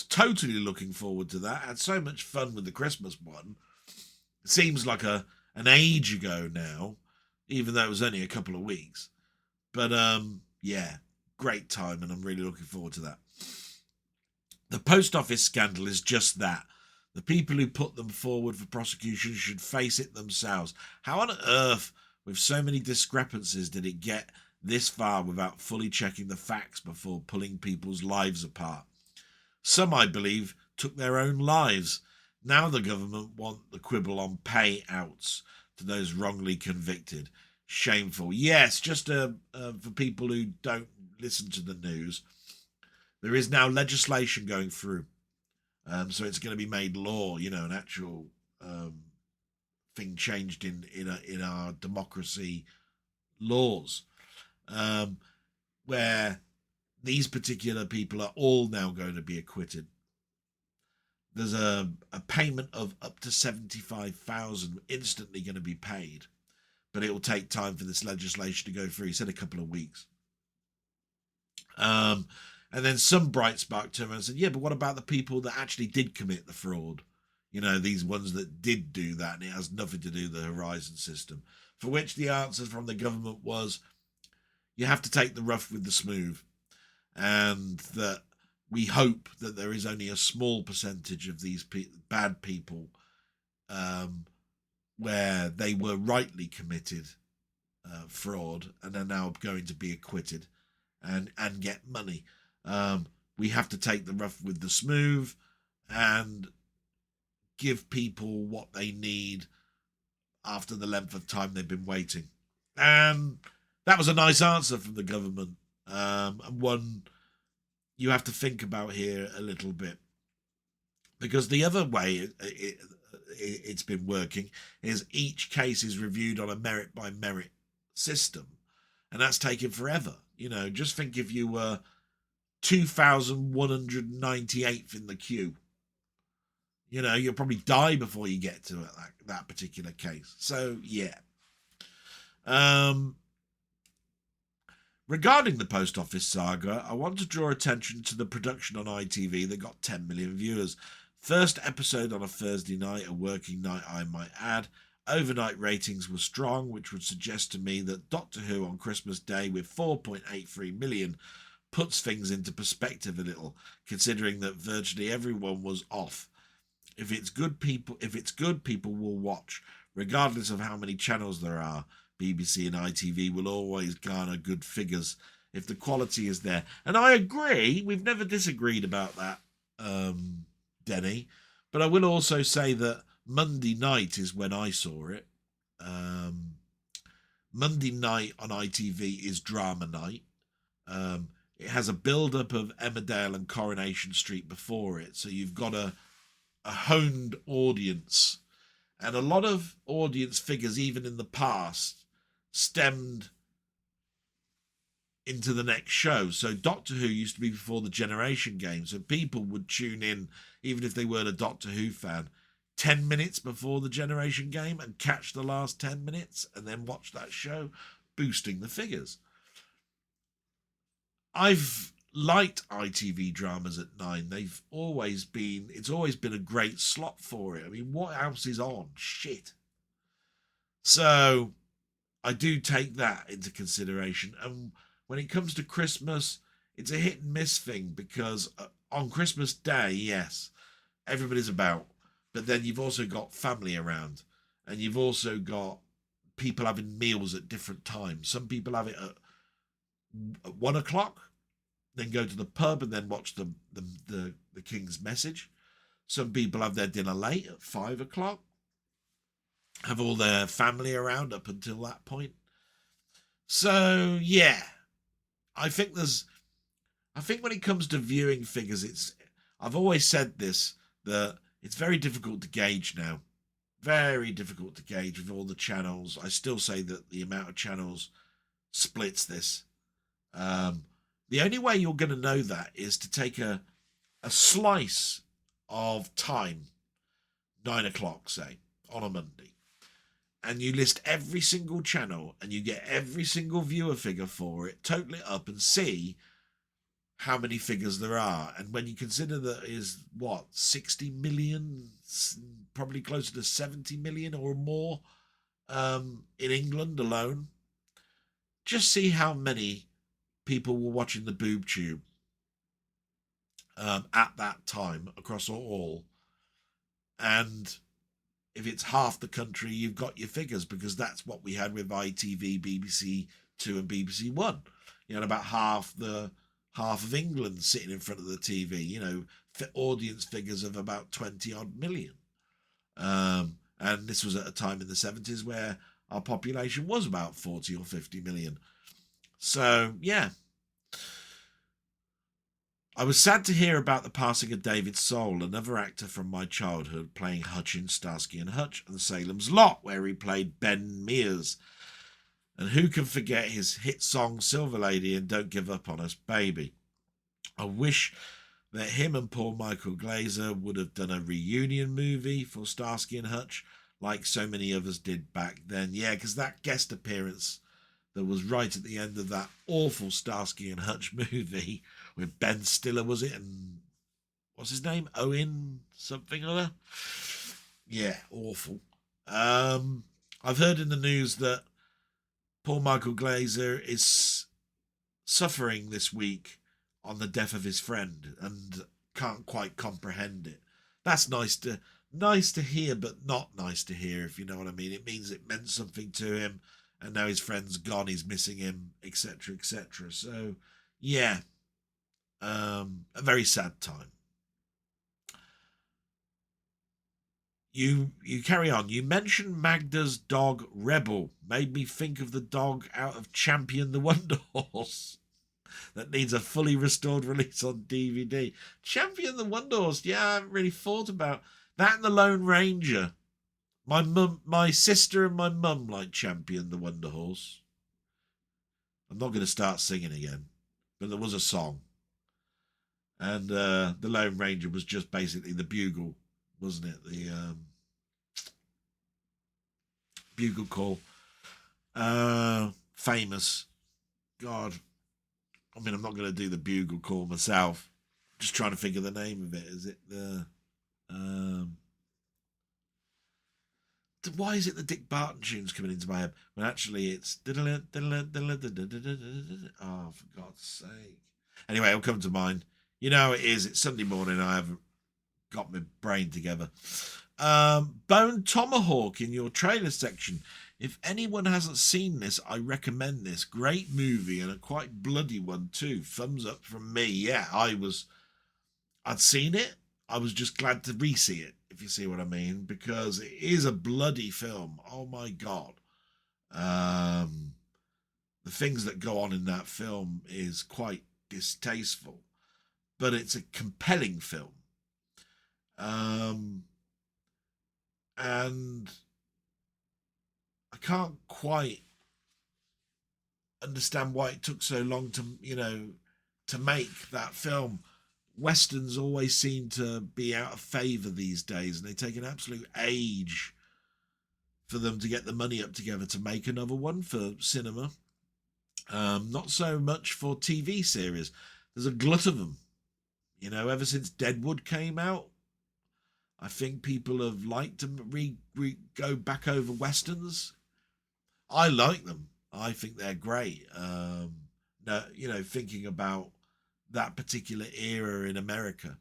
totally looking forward to that. Had so much fun with the Christmas one. It seems like an age ago now, even though it was only a couple of weeks. But yeah, great time, and I'm really looking forward to that. The post office scandal is just that. The people who put them forward for prosecution should face it themselves. How on earth, with so many discrepancies, did it get this far without fully checking the facts before pulling people's lives apart? Some, I believe, took their own lives. Now the government want the quibble on payouts to those wrongly convicted. Shameful. Yes, just for people who don't listen to the news, there is now legislation going through. So it's going to be made law, an actual thing changed in our democracy laws, where these particular people are all now going to be acquitted. There's a payment of up to 75,000 instantly going to be paid, but it will take time for this legislation to go through. He said a couple of weeks. And then some bright spark turned around and said, yeah, but what about the people that actually did commit the fraud? These ones that did do that, and it has nothing to do with the Horizon system. For which the answer from the government was, you have to take the rough with the smooth. And that we hope that there is only a small percentage of these bad people where they were rightly committed fraud and are now going to be acquitted and get money. We have to take the rough with the smooth and give people what they need after the length of time they've been waiting. And that was a nice answer from the government, and one you have to think about here a little bit, because the other way it's been working is each case is reviewed on a merit by merit system, and that's taken forever. Just think if you were 2,198th in the queue, you'll probably die before you get to that particular case. So yeah. Regarding the post office saga, I want to draw attention to the production on ITV that got 10 million viewers. First episode on a Thursday night, a working night I might add. Overnight ratings were strong, which would suggest to me that Doctor Who on Christmas Day with 4.83 million puts things into perspective a little, considering that virtually everyone was off. If it's good, people will watch, regardless of how many channels there are. BBC and ITV will always garner good figures if the quality is there. And I agree, we've never disagreed about that, Denny. But I will also say that Monday night is when I saw it. Monday night on ITV is drama night. It has a build-up of Emmerdale and Coronation Street before it, so you've got a honed audience, And a lot of audience figures, even in the past, stemmed into the next show. So Doctor Who used to be before the Generation Game. So people would tune in, even if they weren't a Doctor Who fan, 10 minutes before the Generation Game and catch the last 10 minutes and then watch that show, boosting the figures. I've liked ITV dramas at 9. It's always been a great slot for it. I mean, what else is on? Shit. So I do take that into consideration. And when it comes to Christmas, it's a hit and miss thing, because on Christmas Day, yes, everybody's about. But then you've also got family around, and you've also got people having meals at different times. Some people have it at 1 o'clock, then go to the pub and then watch the King's Message. Some people have their dinner late at 5 o'clock, have all their family around up until that point. So yeah, I think when it comes to viewing figures, I've always said this, that it's very difficult to gauge now. Very difficult to gauge with all the channels. I still say that the amount of channels splits this. The only way you're going to know that is to take a slice of time, 9 o'clock, say, on a Monday, and you list every single channel and you get every single viewer figure for it, total it up and see how many figures there are. And when you consider that is 60 million, probably closer to 70 million or more in England alone, just see how many people were watching the boob tube at that time across all. And if it's half the country, you've got your figures, because that's what we had with ITV, BBC Two, and BBC One. You had about half of England sitting in front of the TV. You know, audience figures of about 20 odd million. And this was at a time in the 70s where our population was about 40 or 50 million. So yeah, I was sad to hear about the passing of David Soul, another actor from my childhood, playing Hutch in Starsky and Hutch and Salem's Lot, where he played Ben Mears. And who can forget his hit song Silver Lady and Don't Give Up on Us, Baby? I wish that him and Paul Michael Glazer would have done a reunion movie for Starsky and Hutch, like so many others did back then. Yeah, because that guest appearance that was right at the end of that awful Starsky and Hutch movie with Ben Stiller, was it? And what's his name? Owen something or other? Yeah, awful. I've heard in the news that Paul Michael Glazer is suffering this week on the death of his friend and can't quite comprehend it. That's nice to hear, but not nice to hear, if you know what I mean. It means it meant something to him, and now his friend's gone, he's missing him, etc., etc. So yeah, a very sad time. You carry on. You mentioned Magda's dog Rebel. Made me think of the dog out of Champion the Wonder Horse that needs a fully restored release on DVD. Champion the Wonder Horse. Yeah, I haven't really thought about that. And the Lone Ranger. My sister and my mum like Champion the Wonder Horse. I'm not going to start singing again, but there was a song. And the Lone Ranger was just basically the bugle, wasn't it? The bugle call. Famous. God. I mean, I'm not going to do the bugle call myself. I'm just trying to think of the name of it. Is it the... why is it the Dick Barton tune's coming into my head when actually it's... Oh, for God's sake. Anyway, it'll come to mind. You know how it is. It's Sunday morning. I haven't got my brain together. Bone Tomahawk in your trailer section. If anyone hasn't seen this, I recommend this. Great movie, and a quite bloody one too. Thumbs up from me. Yeah, I'd seen it. I was just glad to re-see it, if you see what I mean, because it is a bloody film. Oh my God. The things that go on in that film is quite distasteful, but it's a compelling film. And I can't quite understand why it took so long to make that film. Westerns always seem to be out of favour these days, and they take an absolute age for them to get the money up together to make another one for cinema. Not so much for TV series. There's a glut of them. Ever since Deadwood came out, I think people have liked to go back over Westerns. I like them. I think they're great. No, thinking about that particular era in America.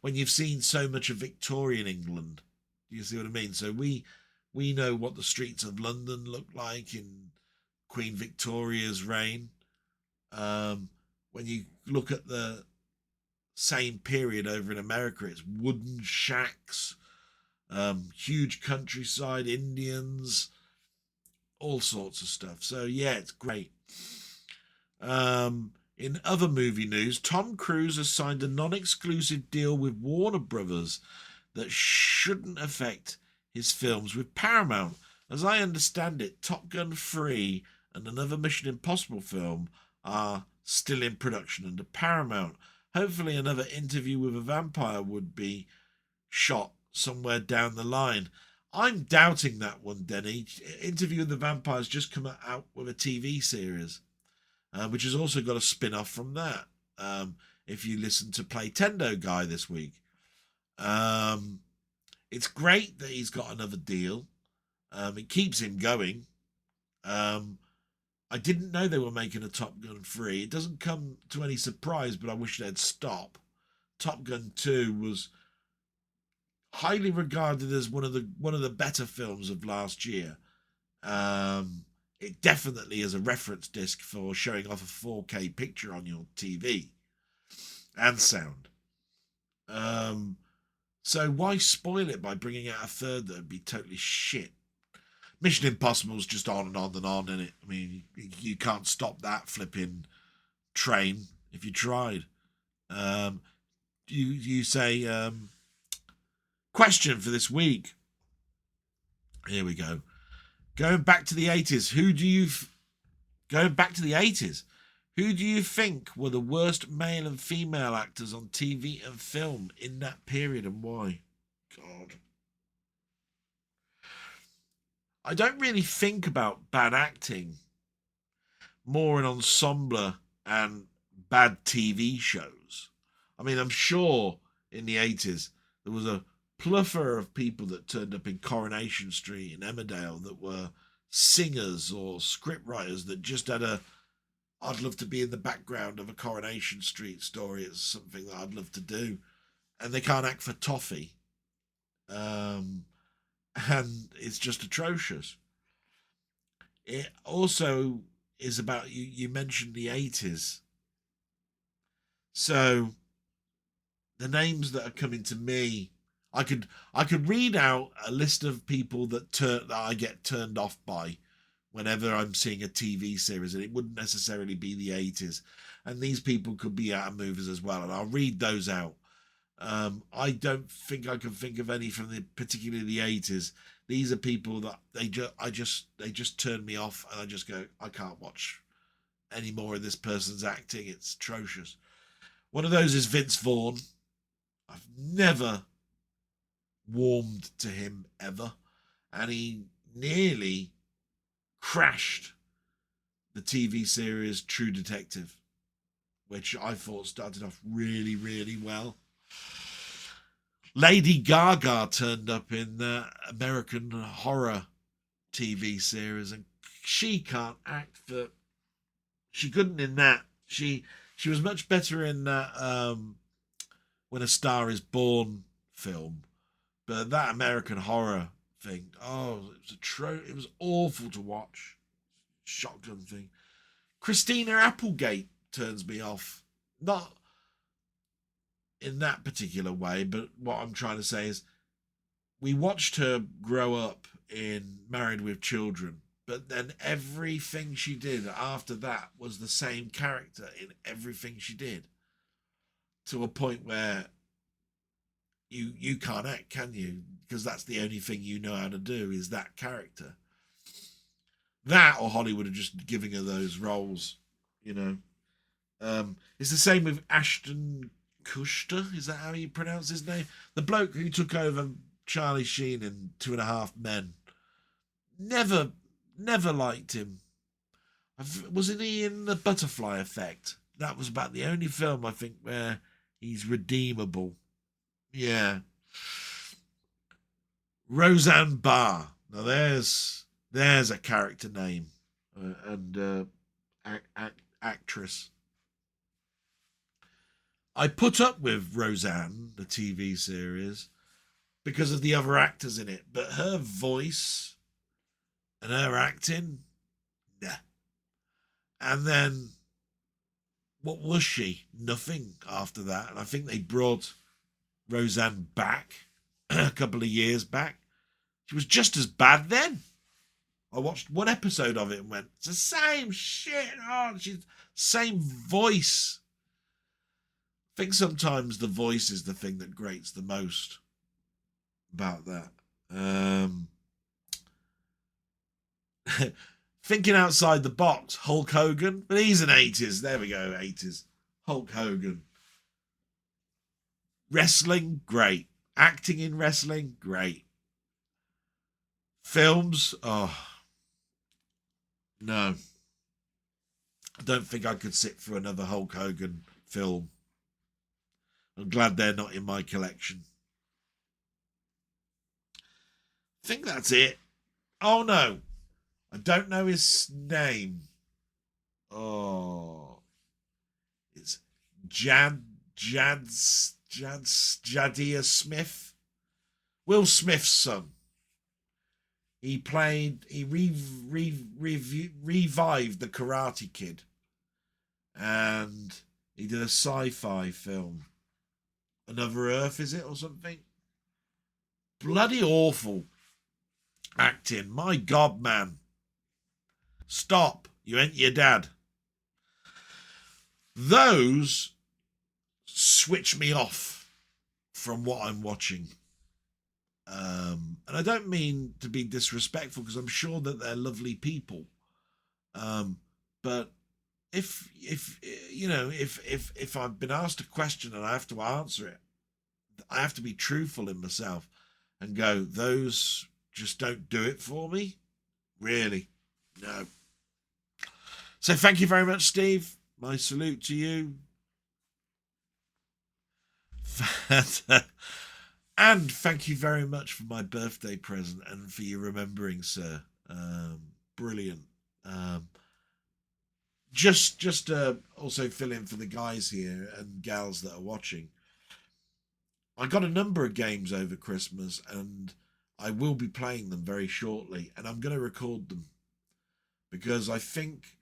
When you've seen so much of Victorian England, do you see what I mean? So we know what the streets of London looked like in Queen Victoria's reign. When you look at the same period over in America, it's wooden shacks, huge countryside, Indians, all sorts of stuff. So yeah, it's great. In other movie news, Tom Cruise has signed a non-exclusive deal with Warner Brothers that shouldn't affect his films with Paramount. As I understand it, Top Gun 3 and another Mission Impossible film are still in production under Paramount. Hopefully another Interview with a Vampire would be shot somewhere down the line. I'm doubting that one, Denny. Interview with the Vampire's just come out with a TV series, which has also got a spin-off from that. If you listen to Play Tendo Guy this week. It's great that he's got another deal. It keeps him going. I didn't know they were making a Top Gun 3. It doesn't come to any surprise, but I wish they'd stop. Top Gun 2 was highly regarded as one of the better films of last year. It definitely is a reference disc for showing off a 4K picture on your TV and sound. So why spoil it by bringing out a third that would be totally shit? Mission Impossible's just on and on and on, isn't it? I mean, you can't stop that flipping train if you tried. You say, question for this week. Here we go. Going back to the 80s, who do you think were the worst male and female actors on TV and film in that period, and why? God. I don't really think about bad acting, more an ensemble and bad TV shows. I mean, I'm sure in the 80s there was a plethora of people that turned up in Coronation Street in Emmerdale that were singers or scriptwriters that just had I'd love to be in the background of a Coronation Street story. It's something that I'd love to do. And they can't act for toffee. And it's just atrocious. It also is about, you mentioned the 80s. So the names that are coming to me, I could read out a list of people that I get turned off by whenever I'm seeing a TV series, and it wouldn't necessarily be the 80s. And these people could be out of movies as well, and I'll read those out. I don't think I can think of any from particularly the 80s. These are people that they just turn me off, and I just go, I can't watch any more of this person's acting. It's atrocious. One of those is Vince Vaughn. I've never warmed to him ever, and he nearly crashed the TV series True Detective, which I thought started off really, really well. Lady Gaga turned up in the American Horror TV series, and she can't act for. She couldn't in that. She was much better in that When a Star Is Born film, but that American Horror thing, it was awful to watch. Shotgun thing. Christina Applegate turns me off. Not in that particular way, but what I'm trying to say is we watched her grow up in Married with Children, but then everything she did after that was the same character in everything she did, to a point where you can't act, can you? Because that's the only thing you know how to do is that character. That or Hollywood are just giving her those roles, you know. It's the same with Ashton Kutcher. Is that how you pronounce his name? The bloke who took over Charlie Sheen in 2.5 Men. Never liked him. Wasn't he in The Butterfly Effect? That was about the only film I think where he's redeemable. Yeah. Roseanne Barr. Now there's a character name and actress. I put up with Roseanne, the TV series, because of the other actors in it, but her voice and her acting, nah. And then, what was she? Nothing after that. And I think they brought Roseanne back a couple of years back. She was just as bad then. I watched one episode of it and went, it's the same shit. Oh, she's same voice. I think sometimes the voice is the thing that grates the most about that. Thinking outside the box, Hulk Hogan, but he's an 80s. There we go, 80s. Hulk Hogan. Wrestling, great. Acting in wrestling, great. Films, oh, no. I don't think I could sit through another Hulk Hogan film. I'm glad they're not in my collection. I think that's it. Oh, no. I don't know his name. Oh. It's Jadier Smith. Will Smith's son. He revived the Karate Kid. And he did a sci-fi film. Another Earth, is it, or something? Bloody awful acting. My God, man. Stop. You ain't your dad. Those switch me off from what I'm watching. And I don't mean to be disrespectful because I'm sure that they're lovely people. But if I've been asked a question and I have to answer it, I have to be truthful in myself and go, those just don't do it for me. Really? No. So thank you very much, Steve. My salute to you. And thank you very much for my birthday present and for your remembering, sir. Brilliant. Just also fill in for the guys here and gals that are watching. I got a number of games over Christmas and I will be playing them very shortly, and I'm going to record them because I think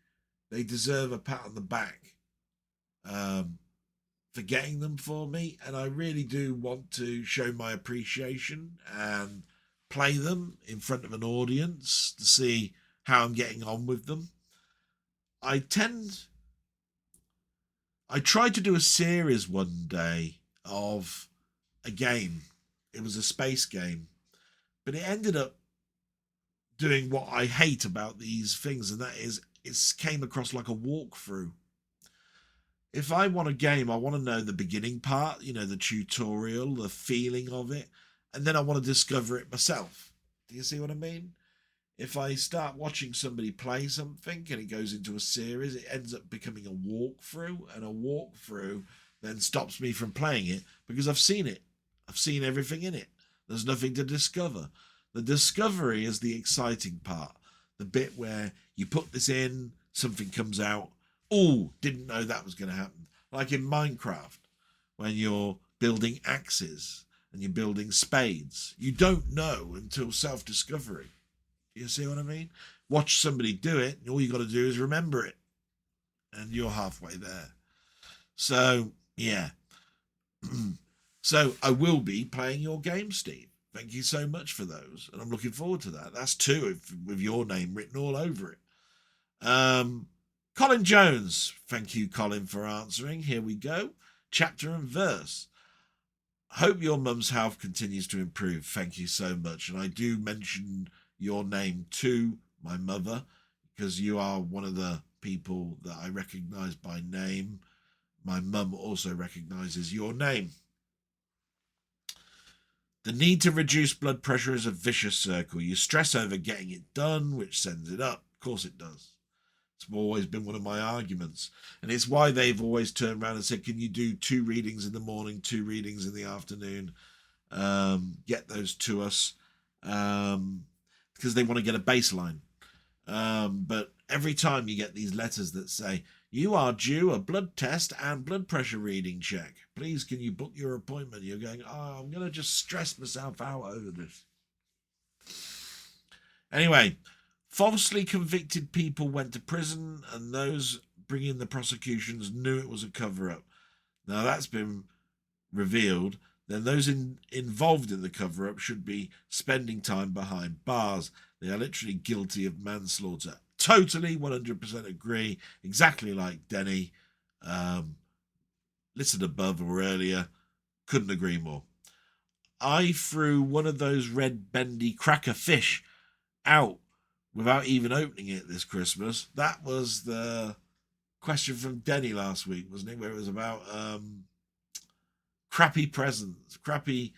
they deserve a pat on the back for getting them for me, and I really do want to show my appreciation and play them in front of an audience to see how I'm getting on with them. I tried to do a series one day of a game. It was a space game, but it ended up doing what I hate about these things, and that is it came across like a walkthrough. If I want a game, I want to know the beginning part, the tutorial, the feeling of it, and then I want to discover it myself. Do you see what I mean? If I start watching somebody play something and it goes into a series, it ends up becoming a walkthrough, and a walkthrough then stops me from playing it because I've seen it. I've seen everything in it. There's nothing to discover. The discovery is the exciting part. The bit where you put this in, something comes out. Oh, didn't know that was going to happen. Like in Minecraft, when you're building axes and you're building spades. You don't know until self-discovery. You see what I mean? Watch somebody do it, and all you got to do is remember it. And you're halfway there. So, yeah. So, I will be playing your game, Steve. Thank you so much for those. And I'm looking forward to that. That's two with your name written all over it. Colin Jones. Thank you, Colin, for answering. Here we go. Chapter and verse. Hope your mum's health continues to improve. Thank you so much. And I do mention your name to my mother because you are one of the people that I recognise by name. My mum also recognises your name. The need to reduce blood pressure is a vicious circle. You stress over getting it done, which sends it up. Of course it does. It's always been one of my arguments. And it's why they've always turned around and said, can you do 2 readings in the morning, 2 readings in the afternoon? Get those to us. Because they want to get a baseline. But every time you get these letters that say, you are due a blood test and blood pressure reading check. Please, can you book your appointment? You're going, oh, I'm going to just stress myself out over this. Anyway, falsely convicted people went to prison and those bringing the prosecutions knew it was a cover-up. Now that's been revealed. Then those involved in the cover-up should be spending time behind bars. They are literally guilty of manslaughter. Totally 100% agree. Exactly like Denny. Listed above or earlier. Couldn't agree more. I threw one of those red bendy cracker fish out without even opening it this Christmas. That was the question from Denny last week, wasn't it? Where it was about crappy presents, crappy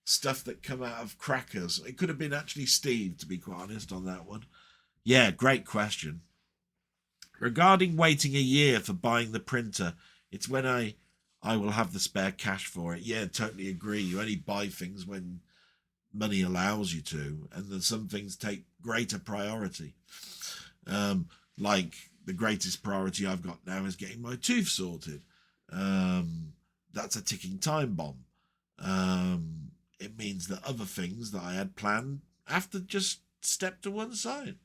stuff that come out of crackers. It could have been actually Steve, to be quite honest, on that one. Yeah, great question. Regarding waiting a year for buying the printer, it's when I will have the spare cash for it. Yeah, totally agree. You only buy things when money allows you to, and then some things take greater priority. Like the greatest priority I've got now is getting my tooth sorted. That's a ticking time bomb. It means that other things that I had planned have to just step to one side.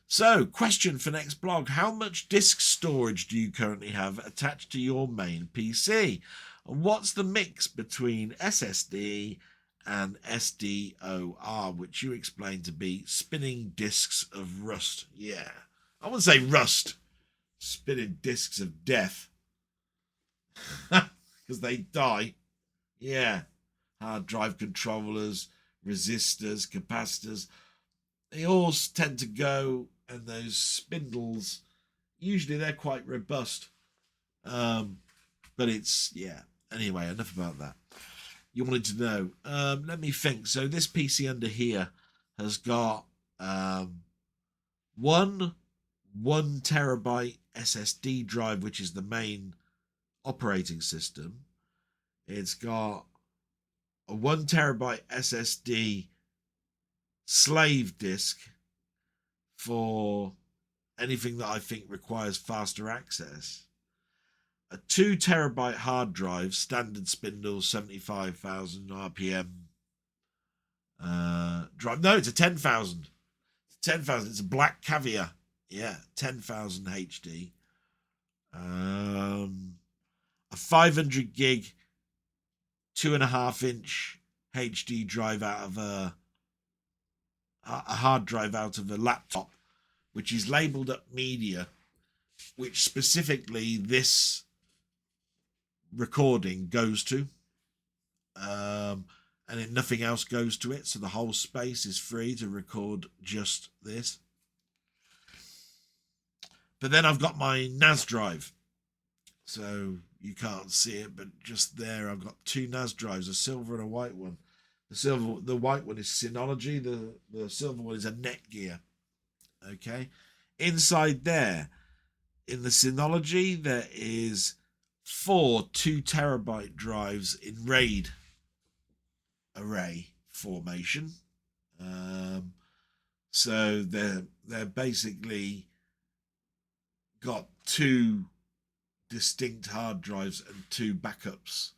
So, question for next blog. How much disk storage do you currently have attached to your main PC? And what's the mix between SSD and SDOR, which you explained to be spinning disks of rust? Yeah, I wouldn't say rust. Spinning disks of death. Because they die. Yeah. Hard drive controllers, resistors, capacitors. They all tend to go, and those spindles, usually they're quite robust. But it's, yeah. Anyway, enough about that. You wanted to know. Let me think. So this PC under here has got one 1 terabyte SSD drive, which is the main operating system. It's got a 1 terabyte SSD slave disk for anything that I think requires faster access. A 2 terabyte hard drive, standard spindle, 75,000 RPM drive. No, it's a 10,000. It's 10,000. It's a black caviar. Yeah, 10,000 HD. A 500 gig, 2.5-inch HD drive out of a hard drive out of a laptop, which is labeled up media, which specifically this recording goes to, and nothing else goes to it, so the whole space is free to record just this. But then I've got my NAS drive, so you can't see it, but just there I've got 2 NAS drives, a silver and a white one. The white one is Synology. The silver one is a Netgear. Okay. Inside there, in the Synology, there is 4 2 terabyte drives in RAID array formation. So they're basically got 2 distinct hard drives and 2 backups.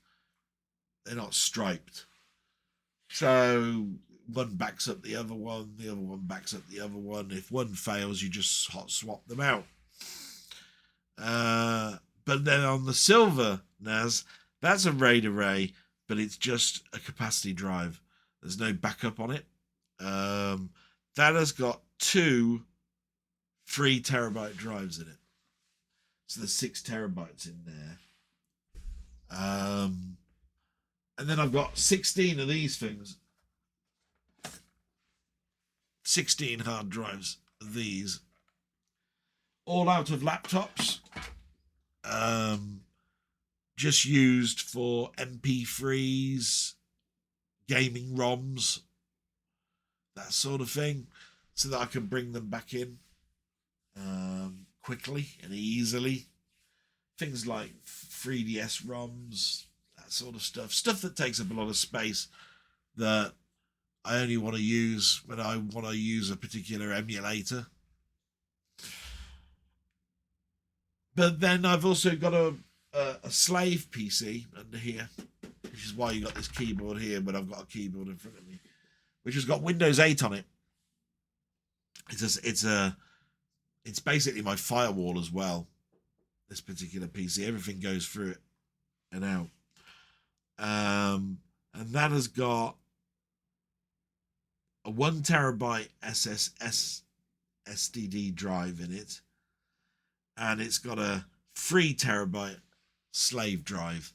They're not striped. So one backs up the other one backs up the other one. If one fails, you just hot swap them out. But then on the silver NAS, that's a RAID array, but it's just a capacity drive. There's no backup on it. That has got 2 3 terabyte drives in it. So there's 6 terabytes in there. And then I've got 16 of these things. 16 hard drives of these. All out of laptops. Just used for MP3s, gaming ROMs, that sort of thing, so that I can bring them back in quickly and easily. Things like 3DS ROMs, that sort of stuff. Stuff that takes up a lot of space that I only want to use when I want to use a particular emulator. But then I've also got a slave PC under here, which is why you got this keyboard here, but I've got a keyboard in front of me, which has got Windows 8 on it. It's basically my firewall as well. This particular PC, everything goes through it and out. And that has got a 1 terabyte SSD drive in it, and it's got a 3 terabyte slave drive,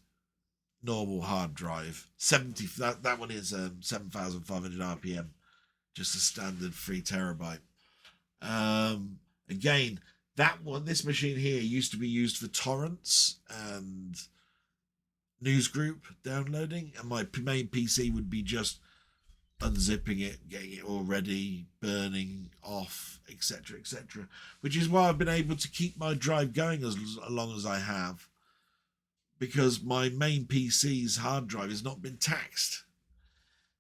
normal hard drive. That one is 7,500 RPM, just a standard 3 terabyte. Again, this machine here used to be used for torrents and newsgroup downloading, and my main PC would be just unzipping it, getting it all ready, burning off, etc., etc. Which is why I've been able to keep my drive going as long as I have, because my main PC's hard drive has not been taxed.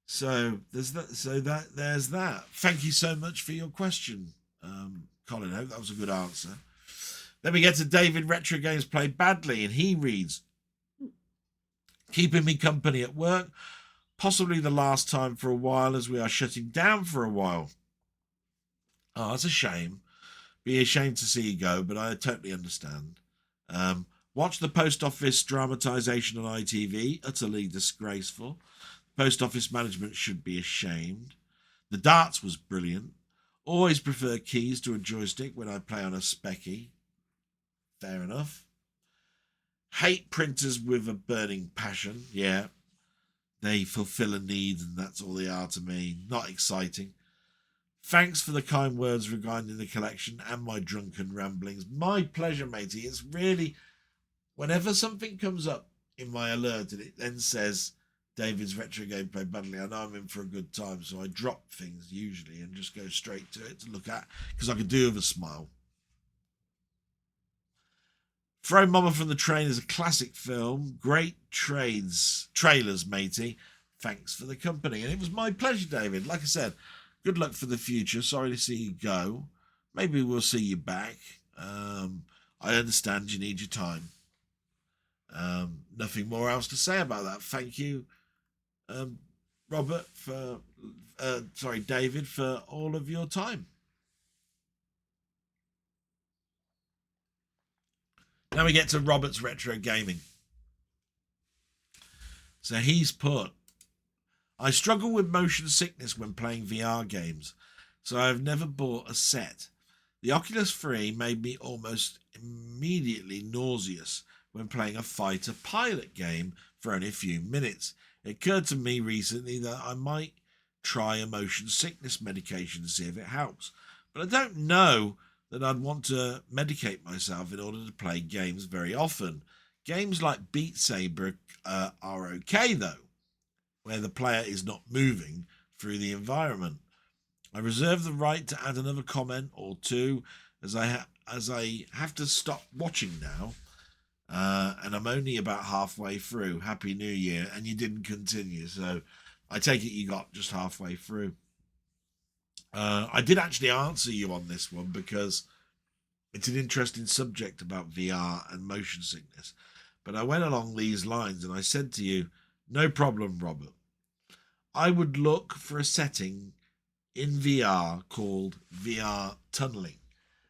So there's that. There's that. Thank you so much for your question, Colin. I hope that was a good answer. Then we get to David. Retro games play badly, and he reads, keeping me company at work. Possibly the last time for a while, as we are shutting down for a while. Oh, that's a shame. Be ashamed to see you go, but I totally understand. Watch the post office dramatisation on ITV. Utterly disgraceful. Post office management should be ashamed. The darts was brilliant. Always prefer keys to a joystick when I play on a Specky. Fair enough. Hate printers with a burning passion. Yeah. They fulfill a need, and that's all they are to me. Not exciting. Thanks for the kind words regarding the collection and my drunken ramblings. My pleasure, matey. It's really, whenever something comes up in my alert and it then says David's retro gameplay badly, I know I'm in for a good time, so I drop things usually and just go straight to it to look at, because I could do with a smile. Throw Mama from the Train is a classic film. Great trailers, matey. Thanks for the company. And it was my pleasure, David. Like I said, good luck for the future. Sorry to see you go. Maybe we'll see you back. I understand you need your time. Nothing more else to say about that. Thank you, David, for all of your time. Now we get to Robert's Retro Gaming. So he's put, I struggle with motion sickness when playing VR games, so I've never bought a set. The Oculus 3 made me almost immediately nauseous when playing a fighter pilot game for only a few minutes. It occurred to me recently that I might try a motion sickness medication to see if it helps, but I don't know that I'd want to medicate myself in order to play games very often. Games like Beat Saber are okay though, where the player is not moving through the environment. I reserve the right to add another comment or two, as I have to stop watching now, and I'm only about halfway through. Happy New Year, and you didn't continue, so I take it you got just halfway through. I did actually answer you on this one because it's an interesting subject about VR and motion sickness. But I went along these lines and I said to you, no problem, Robert. I would look for a setting in VR called VR tunneling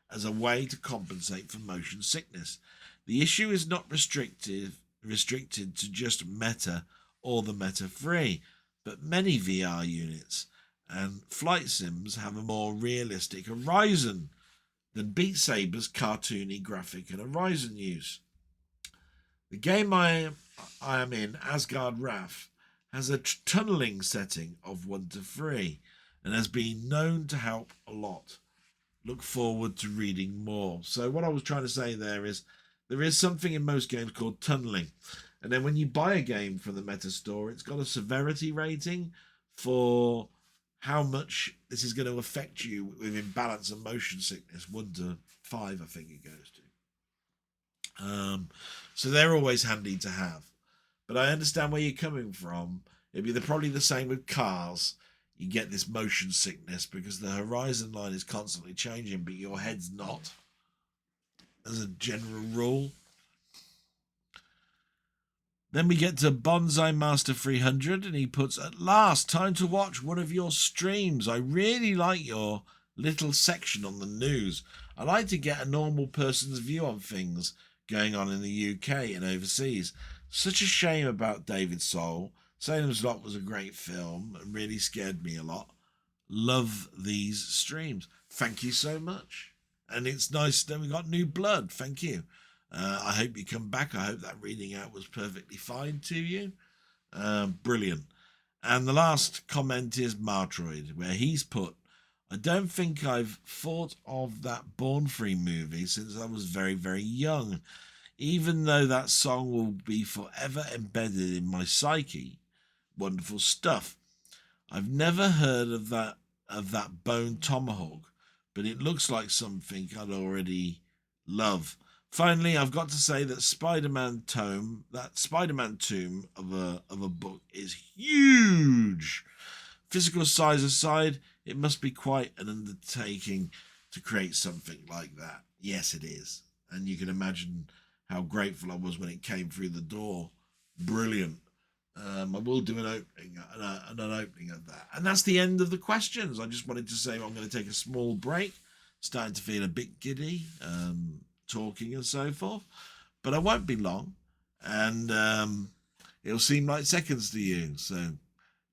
as a way to compensate for motion sickness. The issue is not restricted to just Meta or the Meta 3, but many VR units. And flight sims have a more realistic horizon than Beat Saber's cartoony graphic and horizon use. The game I am in, Asgard Wrath, has a tunneling setting of 1 to 3 and has been known to help a lot. Look forward to reading more. So what I was trying to say there is something in most games called tunneling. And then when you buy a game from the Meta Store, it's got a severity rating for how much this is going to affect you with imbalance and motion sickness. 1 to 5, I think it goes to. So they're always handy to have. But I understand where you're coming from. It'd be probably the same with cars. You get this motion sickness because the horizon line is constantly changing, but your head's not, as a general rule. Then we get to Bonsai Master 300, and he puts, "At last, time to watch one of your streams. I really like your little section on the news. I like to get a normal person's view on things going on in the UK and overseas. Such a shame about David Soul. Salem's Lot was a great film and really scared me a lot. Love these streams." Thank you so much. And it's nice that we got new blood. Thank you. I hope you come back. I hope that reading out was perfectly fine to you. Brilliant. And the last comment is Martroid, where he's put, "I don't think I've thought of that Born Free movie since I was very, very young. Even though that song will be forever embedded in my psyche. Wonderful stuff. I've never heard of that Bone Tomahawk, but it looks like something I'd already love. Finally, I've got to say that Spider-Man tomb of a book is huge. Physical size aside, it must be quite an undertaking to create something like that." Yes, it is. And you can imagine how grateful I was when it came through the door. Brilliant. I will do an opening of that. And that's the end of the questions. I just wanted to say I'm going to take a small break. Starting to feel a bit giddy, talking and so forth. But I won't be long. And it'll seem like seconds to you. So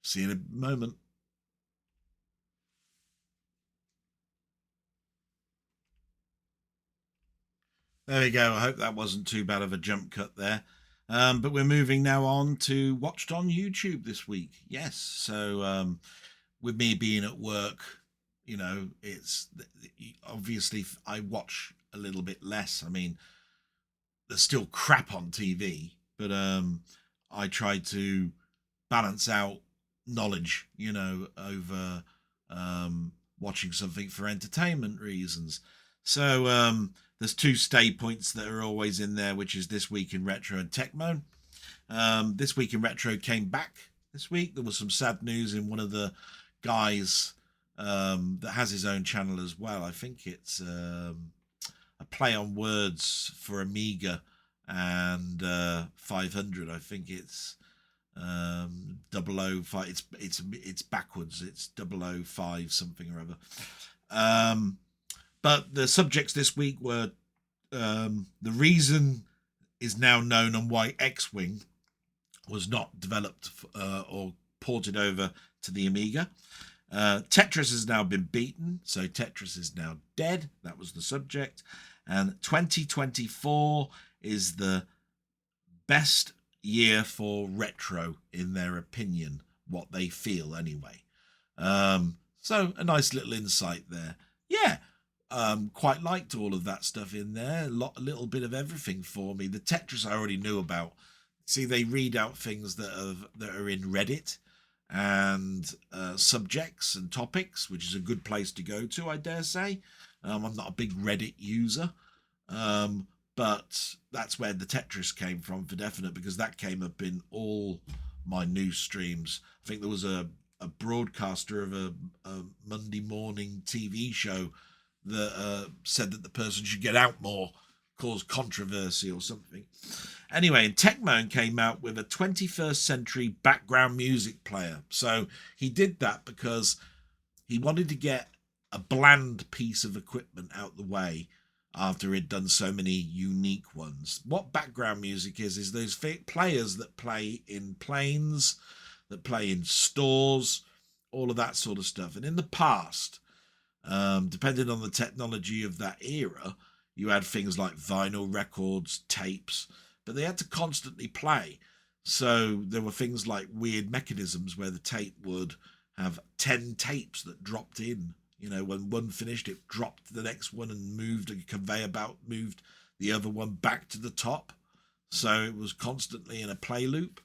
see you in a moment. There we go. I hope that wasn't too bad of a jump cut there. But we're moving now on to watched on YouTube this week. Yes. So with me being at work, you know, it's obviously I watch a little bit less. I mean, there's still crap on TV, but I try to balance out knowledge, you know, over watching something for entertainment reasons. So there's 2 stay points that are always in there, which is This Week in Retro and Techmo. This Week in Retro came back this week. There was some sad news in one of the guys that has his own channel as well. I think it's a play on words for Amiga and 500. I think it's 005. It's backwards. It's 005 something or other. But the subjects this week were the reason is now known on why X-Wing was not developed or ported over to the Amiga. Tetris has now been beaten, so Tetris is now dead. That was the subject. And 2024 is the best year for retro, in their opinion, what they feel anyway. So a nice little insight there. Yeah. Quite liked all of that stuff in there. A little bit of everything for me. The Tetris I already knew about. See, they read out things that are in Reddit and subjects and topics, which is a good place to go to, I dare say. I'm not a big Reddit user, but that's where the Tetris came from for definite, because that came up in all my news streams. I think there was a broadcaster of a Monday morning TV show that said that the person should get out more, cause controversy or something. Anyway, and Techmoan came out with a 21st century background music player. So he did that because he wanted to get a bland piece of equipment out the way after he'd done so many unique ones. What background music is those players that play in planes, that play in stores, all of that sort of stuff. And in the past, depending on the technology of that era, you had things like vinyl records, tapes, but they had to constantly play. So there were things like weird mechanisms where the tape would have 10 tapes that dropped in. When one finished, it dropped the next one and moved a conveyor belt, moved the other one back to the top. So it was constantly in a play loop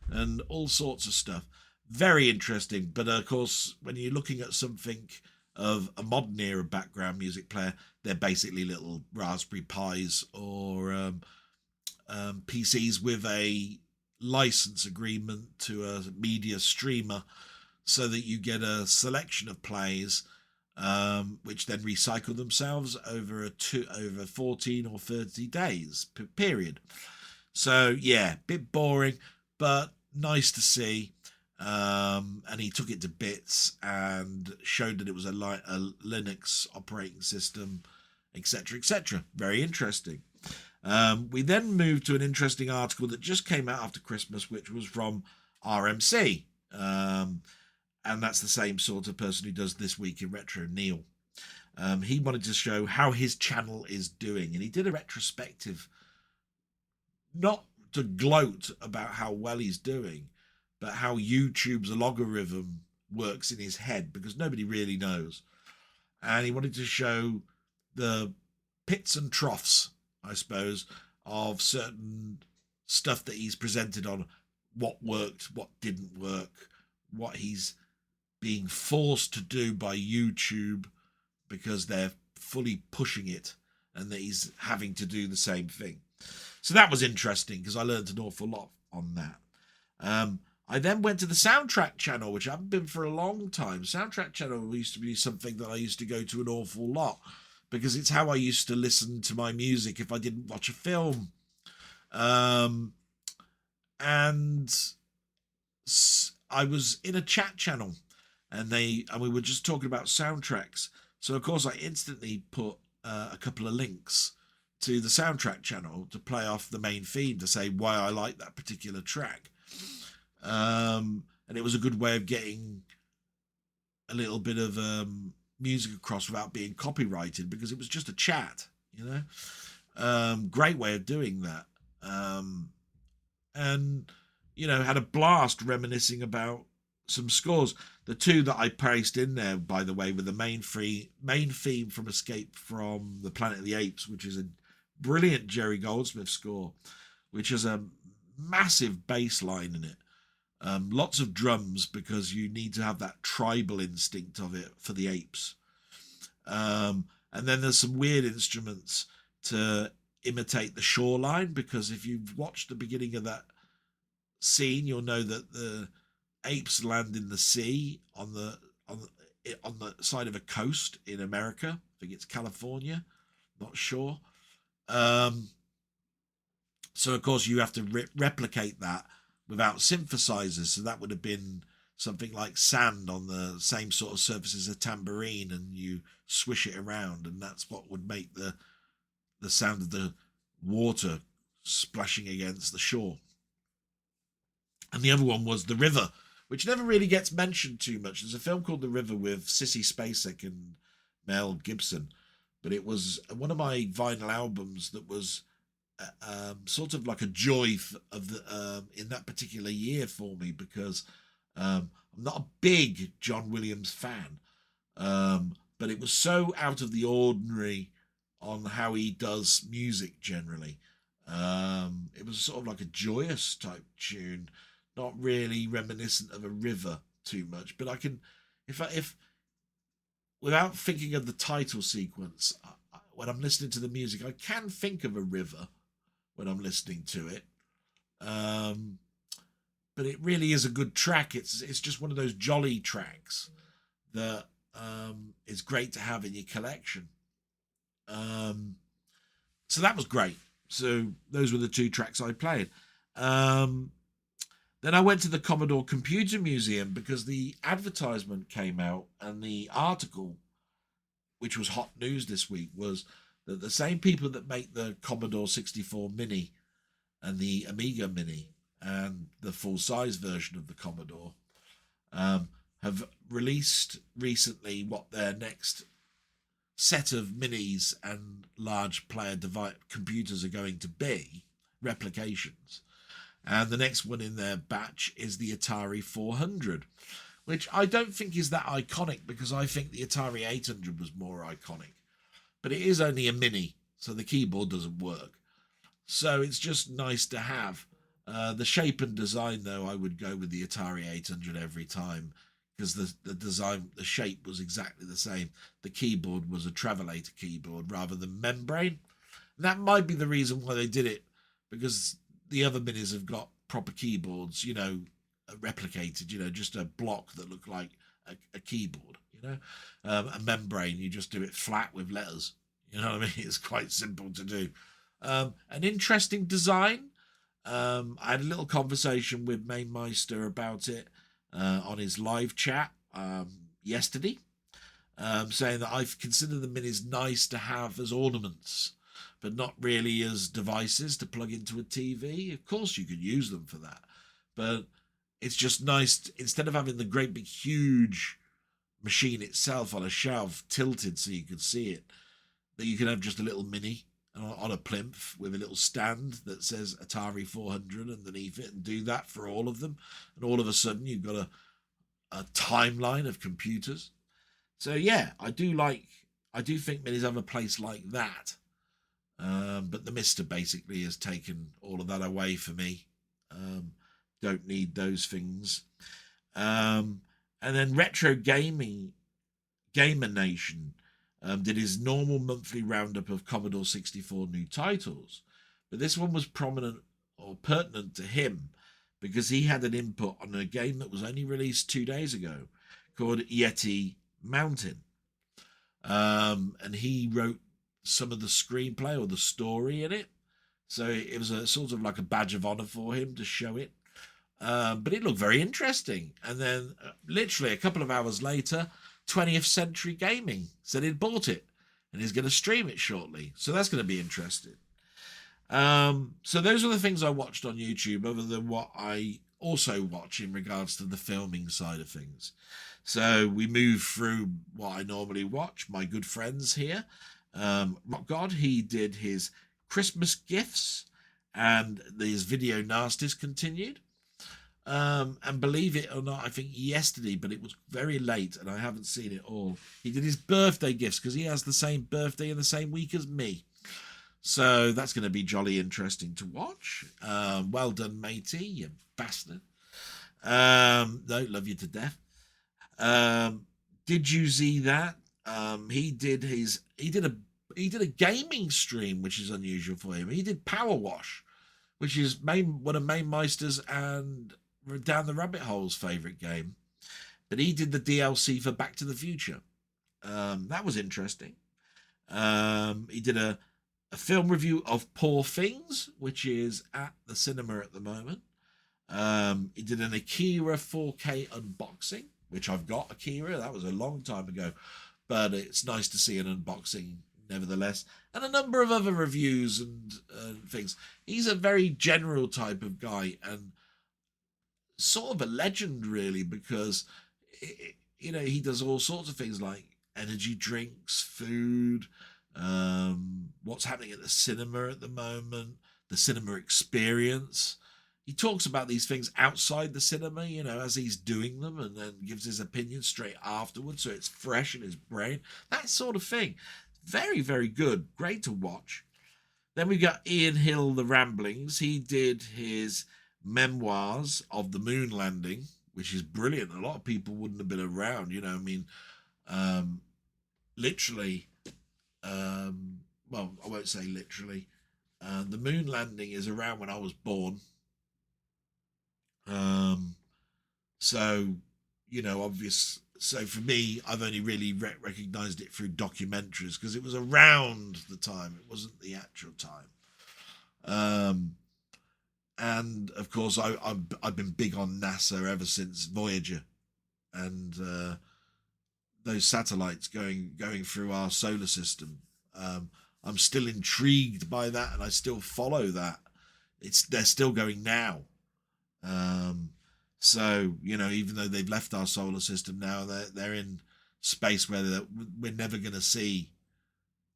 and all sorts of stuff. Very interesting. But of course, when you're looking at something of a modern era background music player, they're basically little Raspberry Pis or PCs with a license agreement to a media streamer, so that you get a selection of plays, which then recycle themselves over over 14 or 30 days period. So yeah, bit boring, but nice to see. And he took it to bits and showed that it was a Linux operating system, etc., etc. Very interesting. We then moved to an interesting article that just came out after Christmas, which was from RMC. And that's the same sort of person who does This Week in Retro, Neil. He wanted to show how his channel is doing, and he did a retrospective, not to gloat about how well he's doing, but how YouTube's logarithm works in his head, because nobody really knows. And he wanted to show the pits and troughs, I suppose, of certain stuff that he's presented on, what worked, what didn't work, what he's being forced to do by YouTube because they're fully pushing it, and that he's having to do the same thing. So that was interesting, because I learned an awful lot on that. I then went to the soundtrack channel, which I haven't been for a long time. Soundtrack channel used to be something that I used to go to an awful lot, because it's how I used to listen to my music if I didn't watch a film. And I was in a chat channel, and we were just talking about soundtracks. So of course I instantly put a couple of links to the soundtrack channel to play off the main feed to say why I like that particular track. And it was a good way of getting a little bit of music across without being copyrighted, because it was just a chat, great way of doing that. And had a blast reminiscing about some scores. The two that I placed in there, by the way, were the main theme from Escape from the Planet of the Apes, which is a brilliant Jerry Goldsmith score, which has a massive bass line in it. Lots of drums, because you need to have that tribal instinct of it for the apes. And then there's some weird instruments to imitate the shoreline, because if you've watched the beginning of that scene, you'll know that the apes land in the sea on the side of a coast in America. I think it's California, not sure. So of course you have to replicate that without synthesizers. So that would have been something like sand on the same sort of surface as a tambourine, and you swish it around, and that's what would make the sound of the water splashing against the shore. And the other one was The River, which never really gets mentioned too much. There's a film called The River with Sissy Spacek and Mel Gibson, but it was one of my vinyl albums that was sort of like a joy of the in that particular year for me, because I'm not a big John Williams fan, but it was so out of the ordinary on how he does music generally. It was sort of like a joyous type tune, not really reminiscent of a river too much, but I can, if without thinking of the title sequence, when I'm listening to the music, I can think of a river when I'm listening to it. But it really is a good track. It's just one of those jolly tracks that is great to have in your collection. So that was great. So those were the two tracks I played. Then I went to the Commodore Computer Museum, because the advertisement came out, and the article, which was hot news this week, was that the same people that make the Commodore 64 Mini and the Amiga Mini and the full-size version of the Commodore have released recently what their next set of minis and large player device computers are going to be, replications. And the next one in their batch is the Atari 400, which I don't think is that iconic, because I think the Atari 800 was more iconic. But it is only a mini, so the keyboard doesn't work. So it's just nice to have. The shape and design, though, I would go with the Atari 800 every time, because the design, the shape was exactly the same. The keyboard was a travelator keyboard rather than membrane. And that might be the reason why they did it, because the other minis have got proper keyboards, replicated, just a block that looked like a keyboard, a membrane. You just do it flat with letters. You know what I mean? It's quite simple to do. An interesting design. I had a little conversation with Mainmeister about it on his live chat yesterday, saying that I consider the minis nice to have as ornaments, but not really as devices to plug into a TV. Of course, you could use them for that, but it's just nice, instead of having the great big huge machine itself on a shelf tilted so you could see it, that you can have just a little mini on a plinth with a little stand that says Atari 400 underneath it, and do that for all of them. And all of a sudden you've got a timeline of computers. So yeah, I do think minis have a place like that. But the Mister basically has taken all of that away for me. Don't need those things. And then Retro Gamer Nation did his normal monthly roundup of Commodore 64 new titles, but this one was prominent or pertinent to him because he had an input on a game that was only released 2 days ago called Yeti Mountain, and he wrote some of the screenplay or the story in it, so it was a sort of like a badge of honor for him to show it. But it looked very interesting. And then literally a couple of hours later, 20th Century Gaming said he'd bought it and he's going to stream it shortly. So that's going to be interesting. So those are the things I watched on YouTube, other than what I also watch in regards to the filming side of things. So we move through what I normally watch. My good friends here, Rock God, he did his Christmas gifts, and his video nasties continued. And believe it or not, I think yesterday, but it was very late and I haven't seen it all, he did his birthday gifts, because he has the same birthday in the same week as me. So that's going to be jolly interesting to watch. Well done, matey, you bastard. No, love you to death. Did you see that? He did a gaming stream, which is unusual for him. He did Power Wash, which is one of Mainmeister's and Down the Rabbit Hole's favourite game. But he did the DLC for Back to the Future. That was interesting. He did a film review of Poor Things, which is at the cinema at the moment. He did an Akira 4K unboxing, which I've got Akira. That was a long time ago, but it's nice to see an unboxing nevertheless, and a number of other reviews and things. He's a very general type of guy and sort of a legend, really, because he does all sorts of things like energy drinks, food, what's happening at the cinema at the moment, the cinema experience. He talks about these things outside the cinema, as he's doing them, and then gives his opinion straight afterwards, so it's fresh in his brain, that sort of thing. Very, very good. Great to watch. Then we got Ian Hill, The Ramblings. He did his memoirs of the moon landing, which is brilliant. A lot of people wouldn't have been around, literally, well, I won't say literally. The moon landing is around when I was born. So, obvious. So for me, I've only really recognised it through documentaries, because it was around the time. It wasn't the actual time. And of course, I've been big on NASA ever since Voyager, and those satellites going through our solar system. I'm still intrigued by that, and I still follow that. They're still going now. So, even though they've left our solar system now, they're in space where we're never going to see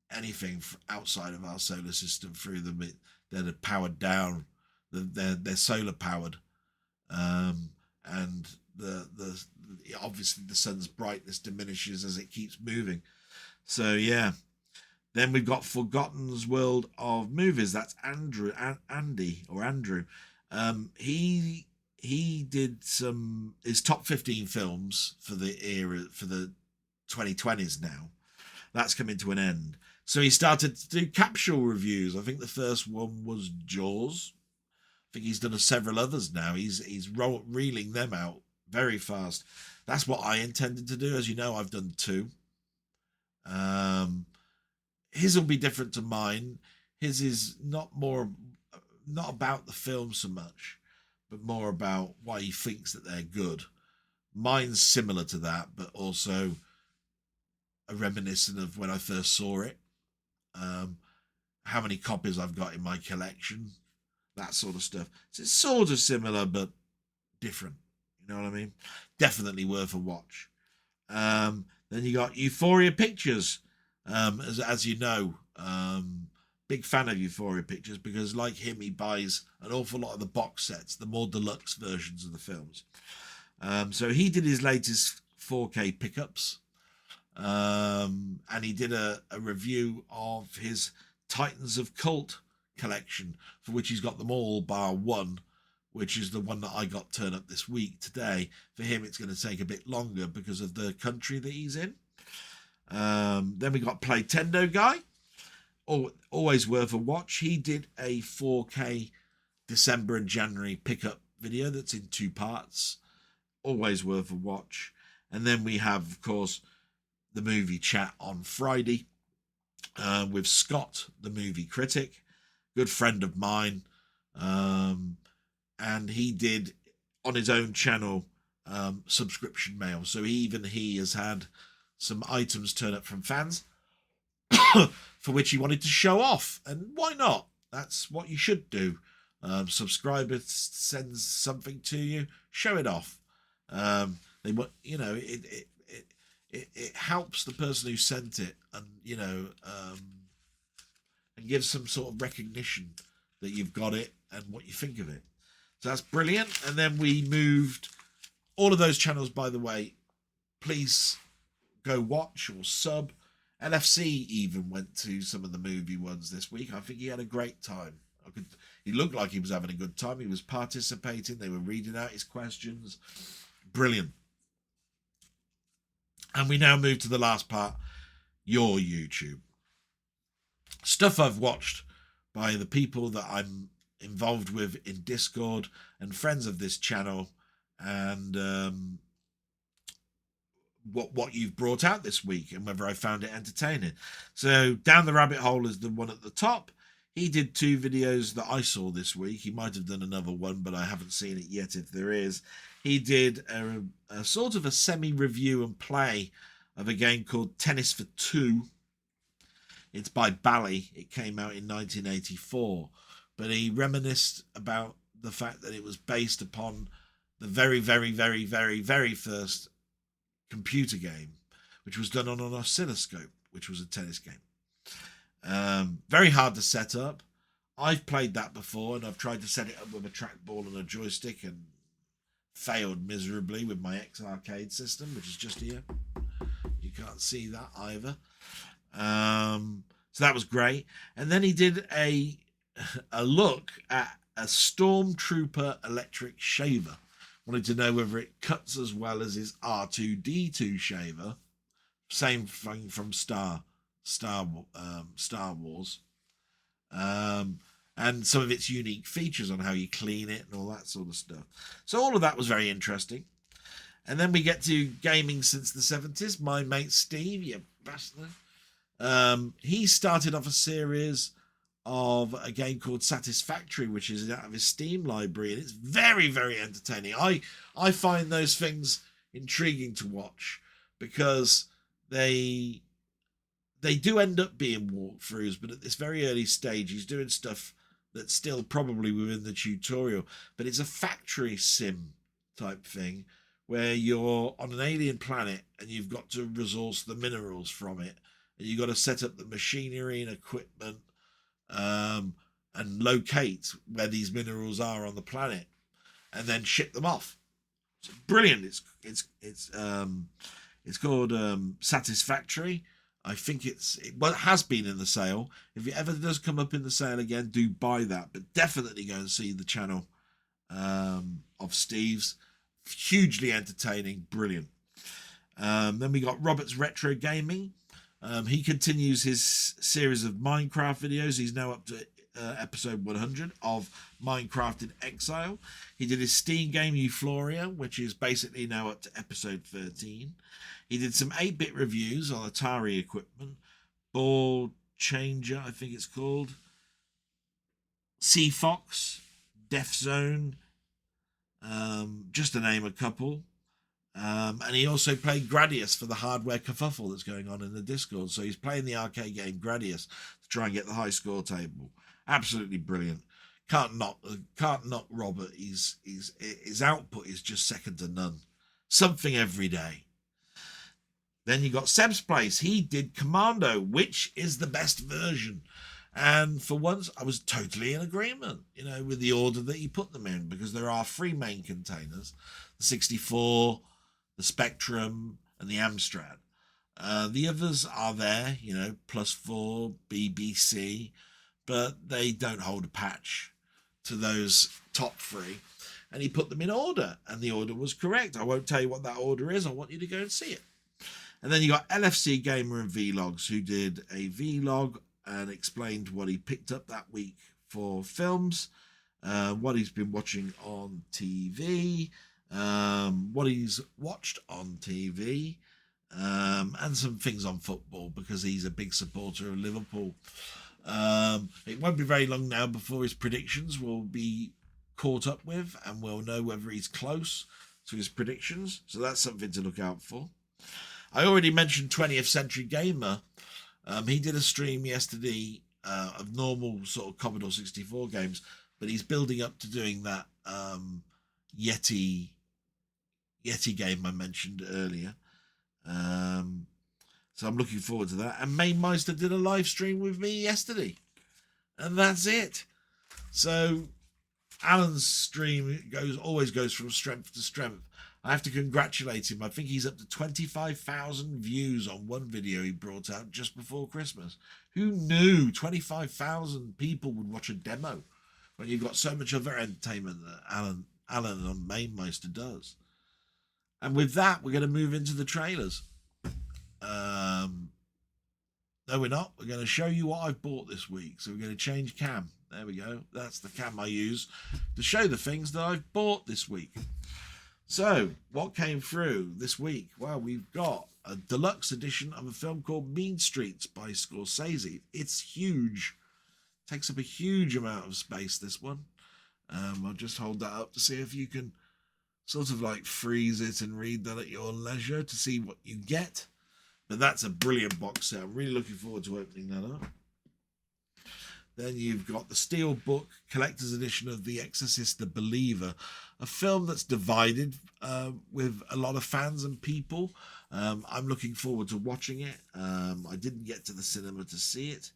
anything outside of our solar system through them. They're powered down They're solar powered, and the obviously the sun's brightness diminishes as it keeps moving. So yeah. Then we've got Forgotten's World of Movies. That's Andrew. He did his top 15 films for the era, for the 2020s now. That's coming to an end. So he started to do capsule reviews. I think the first one was Jaws. I think he's done several others now. He's reeling them out very fast. That's what I intended to do. As you know, I've done 2. His will be different to mine. His is not about the film so much, but more about why he thinks that they're good. Mine's similar to that, but also a reminiscent of when I first saw it. How many copies I've got in my collection, that sort of stuff. So it's sort of similar, but different. You know what I mean? Definitely worth a watch. Then you got Euphoria Pictures. As you know, big fan of Euphoria Pictures because, like him, he buys an awful lot of the box sets, the more deluxe versions of the films. So he did his latest 4K pickups, and he did a review of his Titans of Cult collection, for which he's got them all bar one, which is the one that I got turned up this week today. For him, it's going to take a bit longer because of the country that he's in. Then we got Playtendo Guy, always worth a watch. He did a 4K December and January pickup video that's in 2 parts, always worth a watch. And then we have, of course, the movie chat on Friday with Scott, the movie critic, good friend of mine, and he did on his own channel subscription mail. So he has had some items turn up from fans for which he wanted to show off, and why not? That's what you should do. Subscriber sends something to you, show it off. They want, you know, it helps the person who sent it, and and gives some sort of recognition that you've got it and what you think of it. So that's brilliant. And then we moved all of those channels, by the way. Please go watch or sub. LFC even went to some of the movie ones this week. I think he had a great time. He looked like he was having a good time. He was participating. They were reading out his questions. Brilliant. And we now move to the last part, your YouTube. Stuff I've watched by the people that I'm involved with in Discord and friends of this channel, and what you've brought out this week and whether I found it entertaining. So Down the Rabbit Hole is the one at the top. He did 2 videos that I saw this week. He might have done another one, but I haven't seen it yet if there is. He did a sort of a semi-review and play of a game called Tennis for Two. It's by Bally. It came out in 1984. But he reminisced about the fact that it was based upon the very, very, very, very, very first computer game, which was done on an oscilloscope, which was a tennis game. Very hard to set up. I've played that before, and I've tried to set it up with a trackball and a joystick and failed miserably with my X-Arcade system, which is just here. You can't see that either. So that was great. And then he did a look at a Stormtrooper electric shaver. Wanted to know whether it cuts as well as his R2-D2 shaver. Same thing from Star Wars. And some of its unique features on how you clean it and all that sort of stuff. So all of that was very interesting. And then we get to gaming since the 70s. My mate Steve, you bastard. He started off a series of a game called Satisfactory, which is out of his Steam library, and it's very, very entertaining. I find those things intriguing to watch because they do end up being walkthroughs, but at this very early stage, he's doing stuff that's still probably within the tutorial. But it's a factory sim type thing where you're on an alien planet and you've got to resource the minerals from it, and you've got to set up the machinery and equipment. and locate where these minerals are on the planet, and then ship them off. It's brilliant. It's called Satisfactory. I think it has been in the sale. If it ever does come up in the sale again, do buy that. But definitely go and see the channel of Steve's. Hugely entertaining, brilliant. Then we got Robert's Retro Gaming. He continues his series of Minecraft videos. He's now up to episode 100 of Minecraft in Exile. He did his Steam game Euphoria, which is basically now up to episode 13. He did some 8-bit reviews on Atari equipment. Ball Changer, I think it's called. Sea Fox, Death Zone, just to name a couple. And he also played Gradius for the hardware kerfuffle that's going on in the Discord. So he's playing the arcade game Gradius to try and get the high score table. Absolutely brilliant. Can't knock Robert. His output is just second to none. Something every day. Then you got Seb's Place. He did Commando, which is the best version. And for once, I was totally in agreement, with the order that he put them in, because there are 3 main containers: the 64, the Spectrum, and the Amstrad. The others are there, +4, BBC, but they don't hold a patch to those top 3. And he put them in order, and the order was correct. I won't tell you what that order is. I want you to go and see it. And then you got LFC Gamer and Vlogs, who did a vlog and explained what he picked up that week for films, what he's been watching on TV, what he's watched on TV, and some things on football, because he's a big supporter of Liverpool. It won't be very long now before his predictions will be caught up with, and we'll know whether he's close to his predictions. So that's something to look out for. I already mentioned 20th Century Gamer. He did a stream yesterday of normal sort of Commodore 64 games, but he's building up to doing that Yeti game I mentioned earlier. So I'm looking forward to that. And Mainmeister did a live stream with me yesterday. And that's it. So Alan's stream always goes from strength to strength. I have to congratulate him. I think he's up to 25,000 views on one video he brought out just before Christmas. Who knew 25,000 people would watch a demo when you've got so much other entertainment that Alan on Mainmeister does? And with that, we're going to move into the trailers. No, we're not. We're going to show you what I've bought this week. So we're going to change cam. There we go. That's the cam I use to show the things that I've bought this week. So, what came through this week? Well, we've got a deluxe edition of a film called Mean Streets by Scorsese. It's huge. Takes up a huge amount of space, this one. I'll just hold that up to see if you can sort of like freeze it and read that at your leisure to see what you get. But that's a brilliant box set. I'm really looking forward to opening that up. Then you've got the Steelbook Collector's Edition of The Exorcist, The Believer, a film that's divided with a lot of fans and people. I'm looking forward to watching it. I didn't get to the cinema to see it.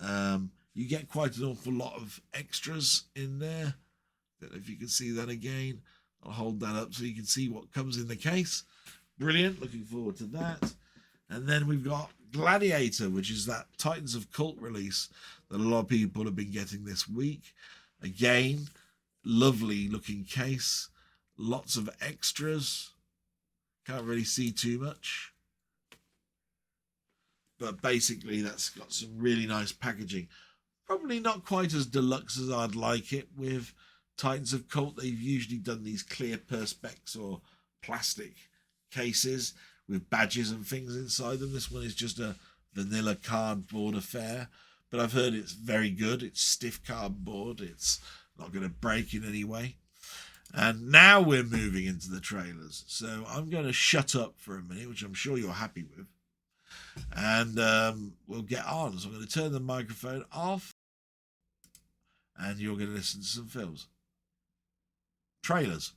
You get quite an awful lot of extras in there. Don't know if you can see that again. I'll hold that up so you can see what comes in the case. Brilliant. Looking forward to that. And then we've got Gladiator, which is that Titans of Cult release that a lot of people have been getting this week. Again, lovely looking case. Lots of extras. Can't really see too much. But basically, that's got some really nice packaging. Probably not quite as deluxe as I'd like it with Titans of Cult. They've usually done these clear perspex or plastic cases with badges and things inside them. This one is just a vanilla cardboard affair, but I've heard it's very good. It's stiff cardboard. It's not going to break in any way. And now we're moving into the trailers. So I'm going to shut up for a minute, which I'm sure you're happy with. And we'll get on. So I'm going to turn the microphone off. And you're going to listen to some films. Trailers.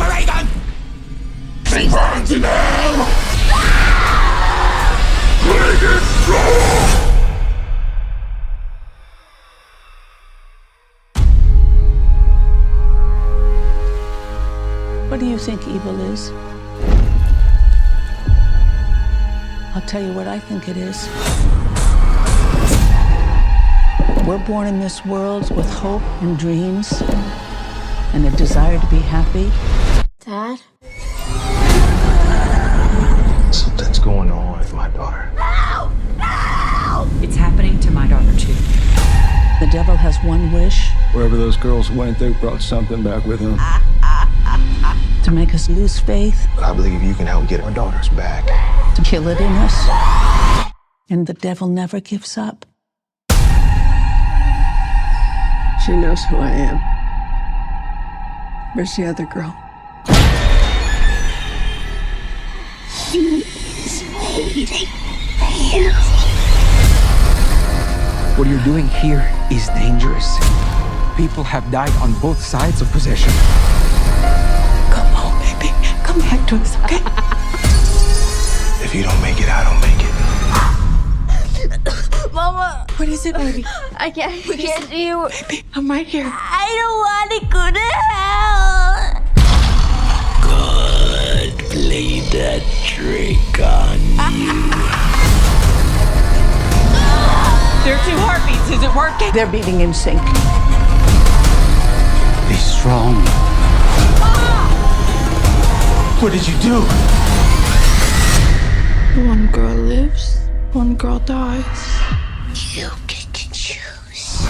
Reagan! Be burned in hell! Make it strong! What do you think evil is? I'll tell you what I think it is. We're born in this world with hope and dreams and a desire to be happy. Dad? Something's going on with my daughter. No! No! It's happening to my daughter, too. The devil has one wish. Wherever those girls went, they brought something back with them. To make us lose faith. But I believe you can help get our daughters back. To kill it in us. And the devil never gives up. She knows who I am. Where's the other girl? What you're doing here is dangerous. People have died on both sides of possession. Come home, baby. Come back to us, okay? If you don't make it, I don't make it. Mama! What is it, baby? I can't get you. Baby, I'm right here. I don't want to go to hell! God played that trick on you. There are 2 heartbeats. Is it working? They're beating in sync. Be strong. What did you do? One girl lives, one girl dies. You get to choose.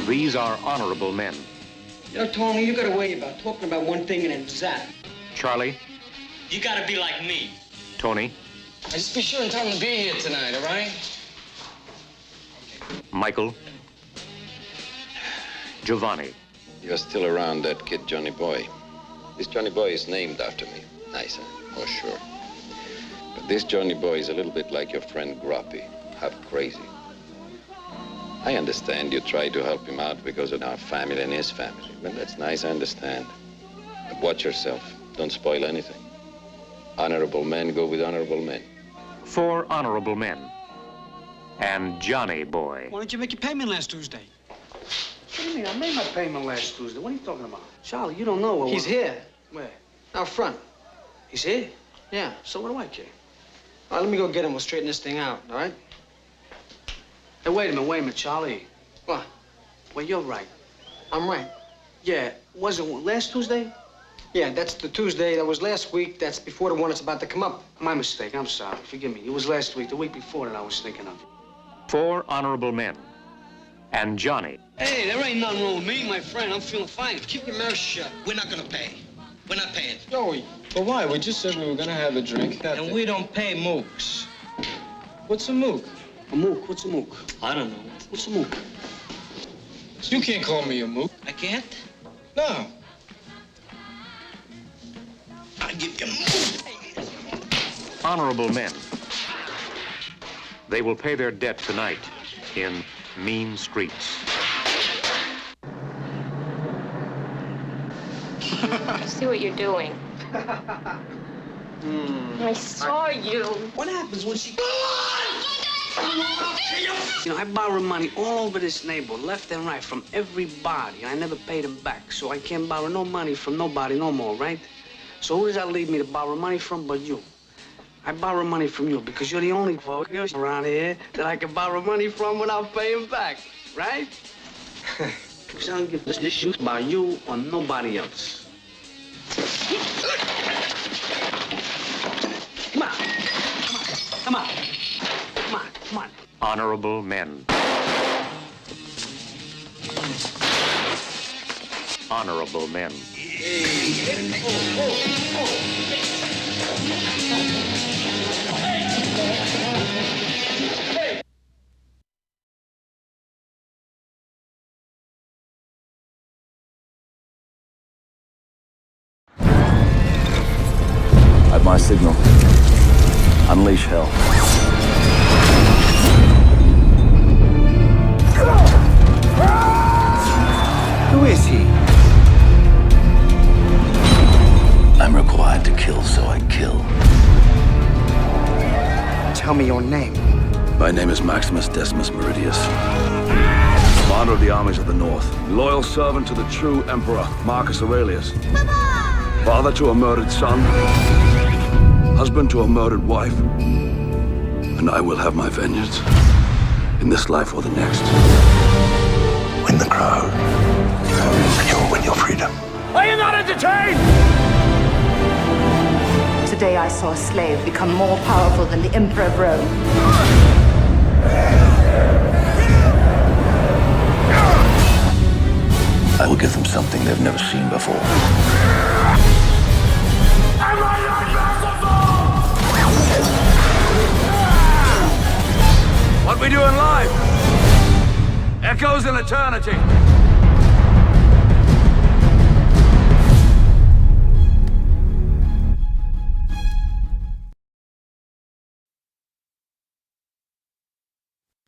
These are honorable men. You know, Tony, you got a way about talking about one thing and then zap. Charlie, You gotta be like me. Tony, Just be sure and tell him to be here tonight, all right? Michael, Giovanni. You're still around that kid, Johnny Boy. This Johnny Boy is named after me. Nice, huh? Oh, sure. But this Johnny Boy is a little bit like your friend Groppy, half crazy. I understand you try to help him out because of our family and his family. Well, that's nice, I understand. But watch yourself. Don't spoil anything. Honorable men go with honorable men. 4 honorable men. And Johnny Boy. Why didn't you make your payment last Tuesday? What do you mean? I made my payment last Tuesday. What are you talking about? Charlie, you don't know what He's here. Where? Out front. He's here? Yeah. So what do I care? All right, let me go get him. We'll straighten this thing out, all right? Hey, wait a minute, Charlie. What? Well, you're right. I'm right. Yeah, was it last Tuesday? Yeah, that's the Tuesday. That was last week. That's before the one that's about to come up. My mistake. I'm sorry. Forgive me. It was last week, the week before that I was thinking of. 4 honorable men. And Johnny. Hey, there ain't nothing wrong with me, my friend. I'm feeling fine. Keep your mouth shut. We're not gonna pay. We're not paying. Joey. But why? We just said we were gonna have a drink. And we don't pay mooks. What's a mook? A mook? What's a mook? I don't know. What's a mook? You can't call me a mook. I can't? No. I'll give you mook. Honorable men. They will pay their debt tonight in mean streets. I see what you're doing. I saw you. What happens when she... You know, I borrow money all over this neighborhood, left and right, from everybody. I never paid them back, so I can't borrow no money from nobody no more, right? So who does that leave me to borrow money from but you? I borrow money from you because you're the only fucker around here that I can borrow money from without paying back, right? Because I don't give this shit about you or nobody else. Come on. Come on. Come on. Come on. Honorable men. Honorable men. my signal. Unleash hell. Who is he? I'm required to kill, so I kill. Tell me your name. My name is Maximus Decimus Meridius. Commander of the armies of the North. Loyal servant to the true Emperor, Marcus Aurelius. Father to a murdered son. Husband to a murdered wife. And I will have my vengeance. In this life or the next. Win the crowd, and you'll win your freedom. I am not entertained! Today I saw a slave become more powerful than the Emperor of Rome. I will give them something they've never seen before. Am I not merciful? What we do in life echoes in eternity.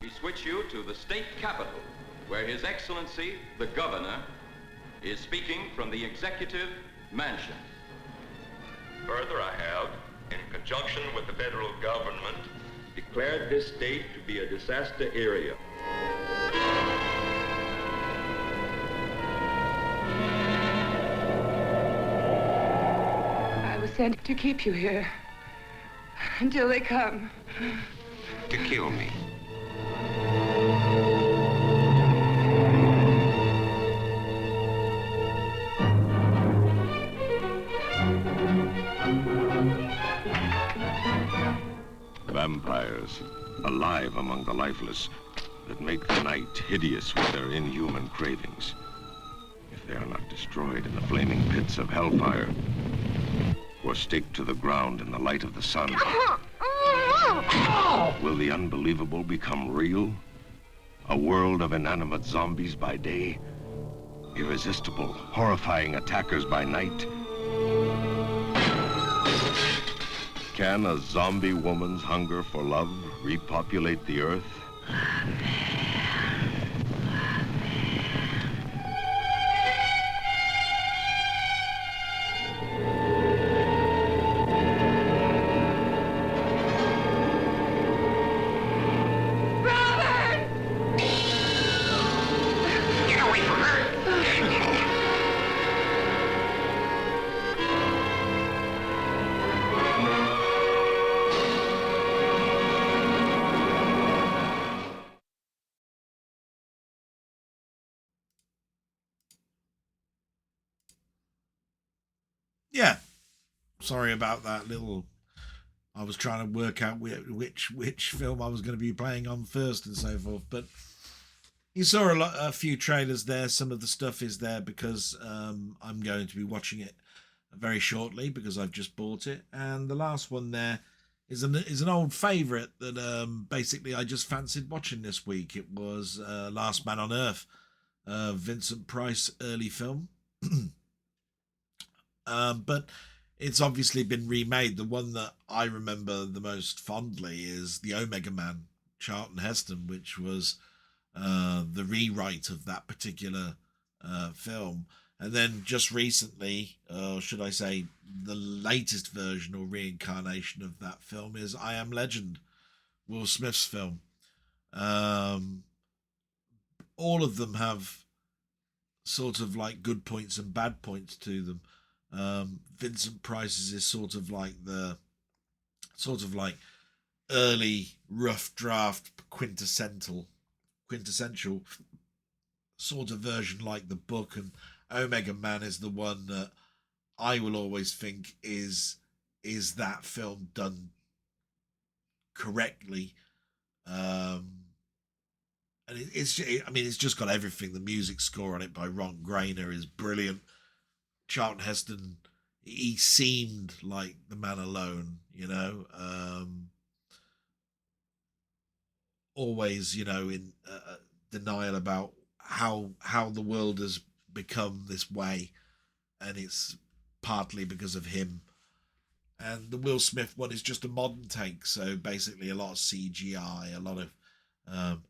We switch you to the state capitol, where His Excellency, the Governor, is speaking from the Executive Mansion. Further, I have, in conjunction with the federal government, declared this state to be a disaster area. I was sent to keep you here until they come. To kill me. Vampires, alive among the lifeless, that make the night hideous with their inhuman cravings. If they are not destroyed in the flaming pits of hellfire, or staked to the ground in the light of the sun, will the unbelievable become real? A world of inanimate zombies by day, irresistible, horrifying attackers by night. Can a zombie woman's hunger for love repopulate the earth? Yeah, sorry about that little. I was trying to work out which film I was going to be playing on first and so forth. But you saw a few trailers there. Some of the stuff is there because I'm going to be watching it very shortly because I've just bought it. And the last one there is an old favourite that basically I just fancied watching this week. It was Last Man on Earth, Vincent Price early film. But it's obviously been remade. The one that I remember the most fondly is the Omega Man, Charlton Heston, which was the rewrite of that particular film. And then just recently, should I say, the latest version or reincarnation of that film is I Am Legend, Will Smith's film. All of them have sort of like good points and bad points to them. Vincent Price's is sort of like early rough draft quintessential sort of version like the book, and Omega Man is the one that I will always think is that film done correctly. And it's just got everything. The music score on it by Ron Grainer is brilliant. Charlton Heston, he seemed like the man alone, always, in denial about how the world has become this way, and it's partly because of him. And the Will Smith one is just a modern take. So basically a lot of CGI, a lot of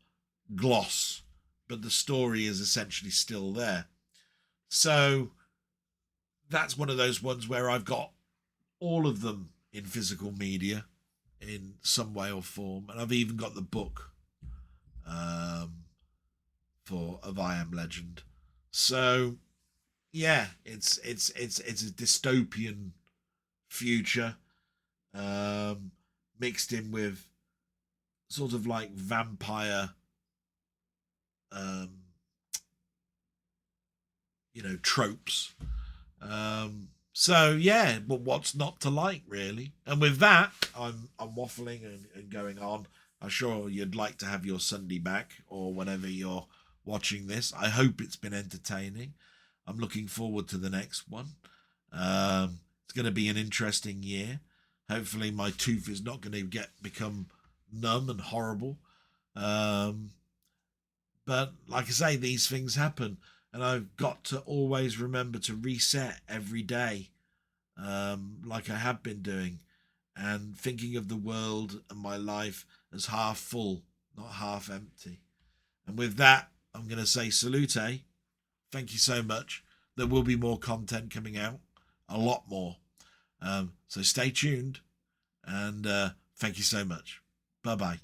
gloss, but the story is essentially still there. So that's one of those ones where I've got all of them in physical media in some way or form, and I've even got the book for Of I Am Legend. So yeah, it's a dystopian future mixed in with sort of like vampire tropes. So yeah, but what's not to like, really? And with that, I'm waffling and going on. I'm sure you'd like to have your Sunday back, or whenever you're watching this. I hope it's been entertaining. I'm looking forward to the next one. It's going to be an interesting year. Hopefully my tooth is not going to become numb and horrible. But like I say, these things happen. And I've got to always remember to reset every day, like I have been doing, and thinking of the world and my life as half full, not half empty. And with that, I'm going to say salute. Thank you so much. There will be more content coming out, a lot more. So stay tuned, and thank you so much. Bye-bye.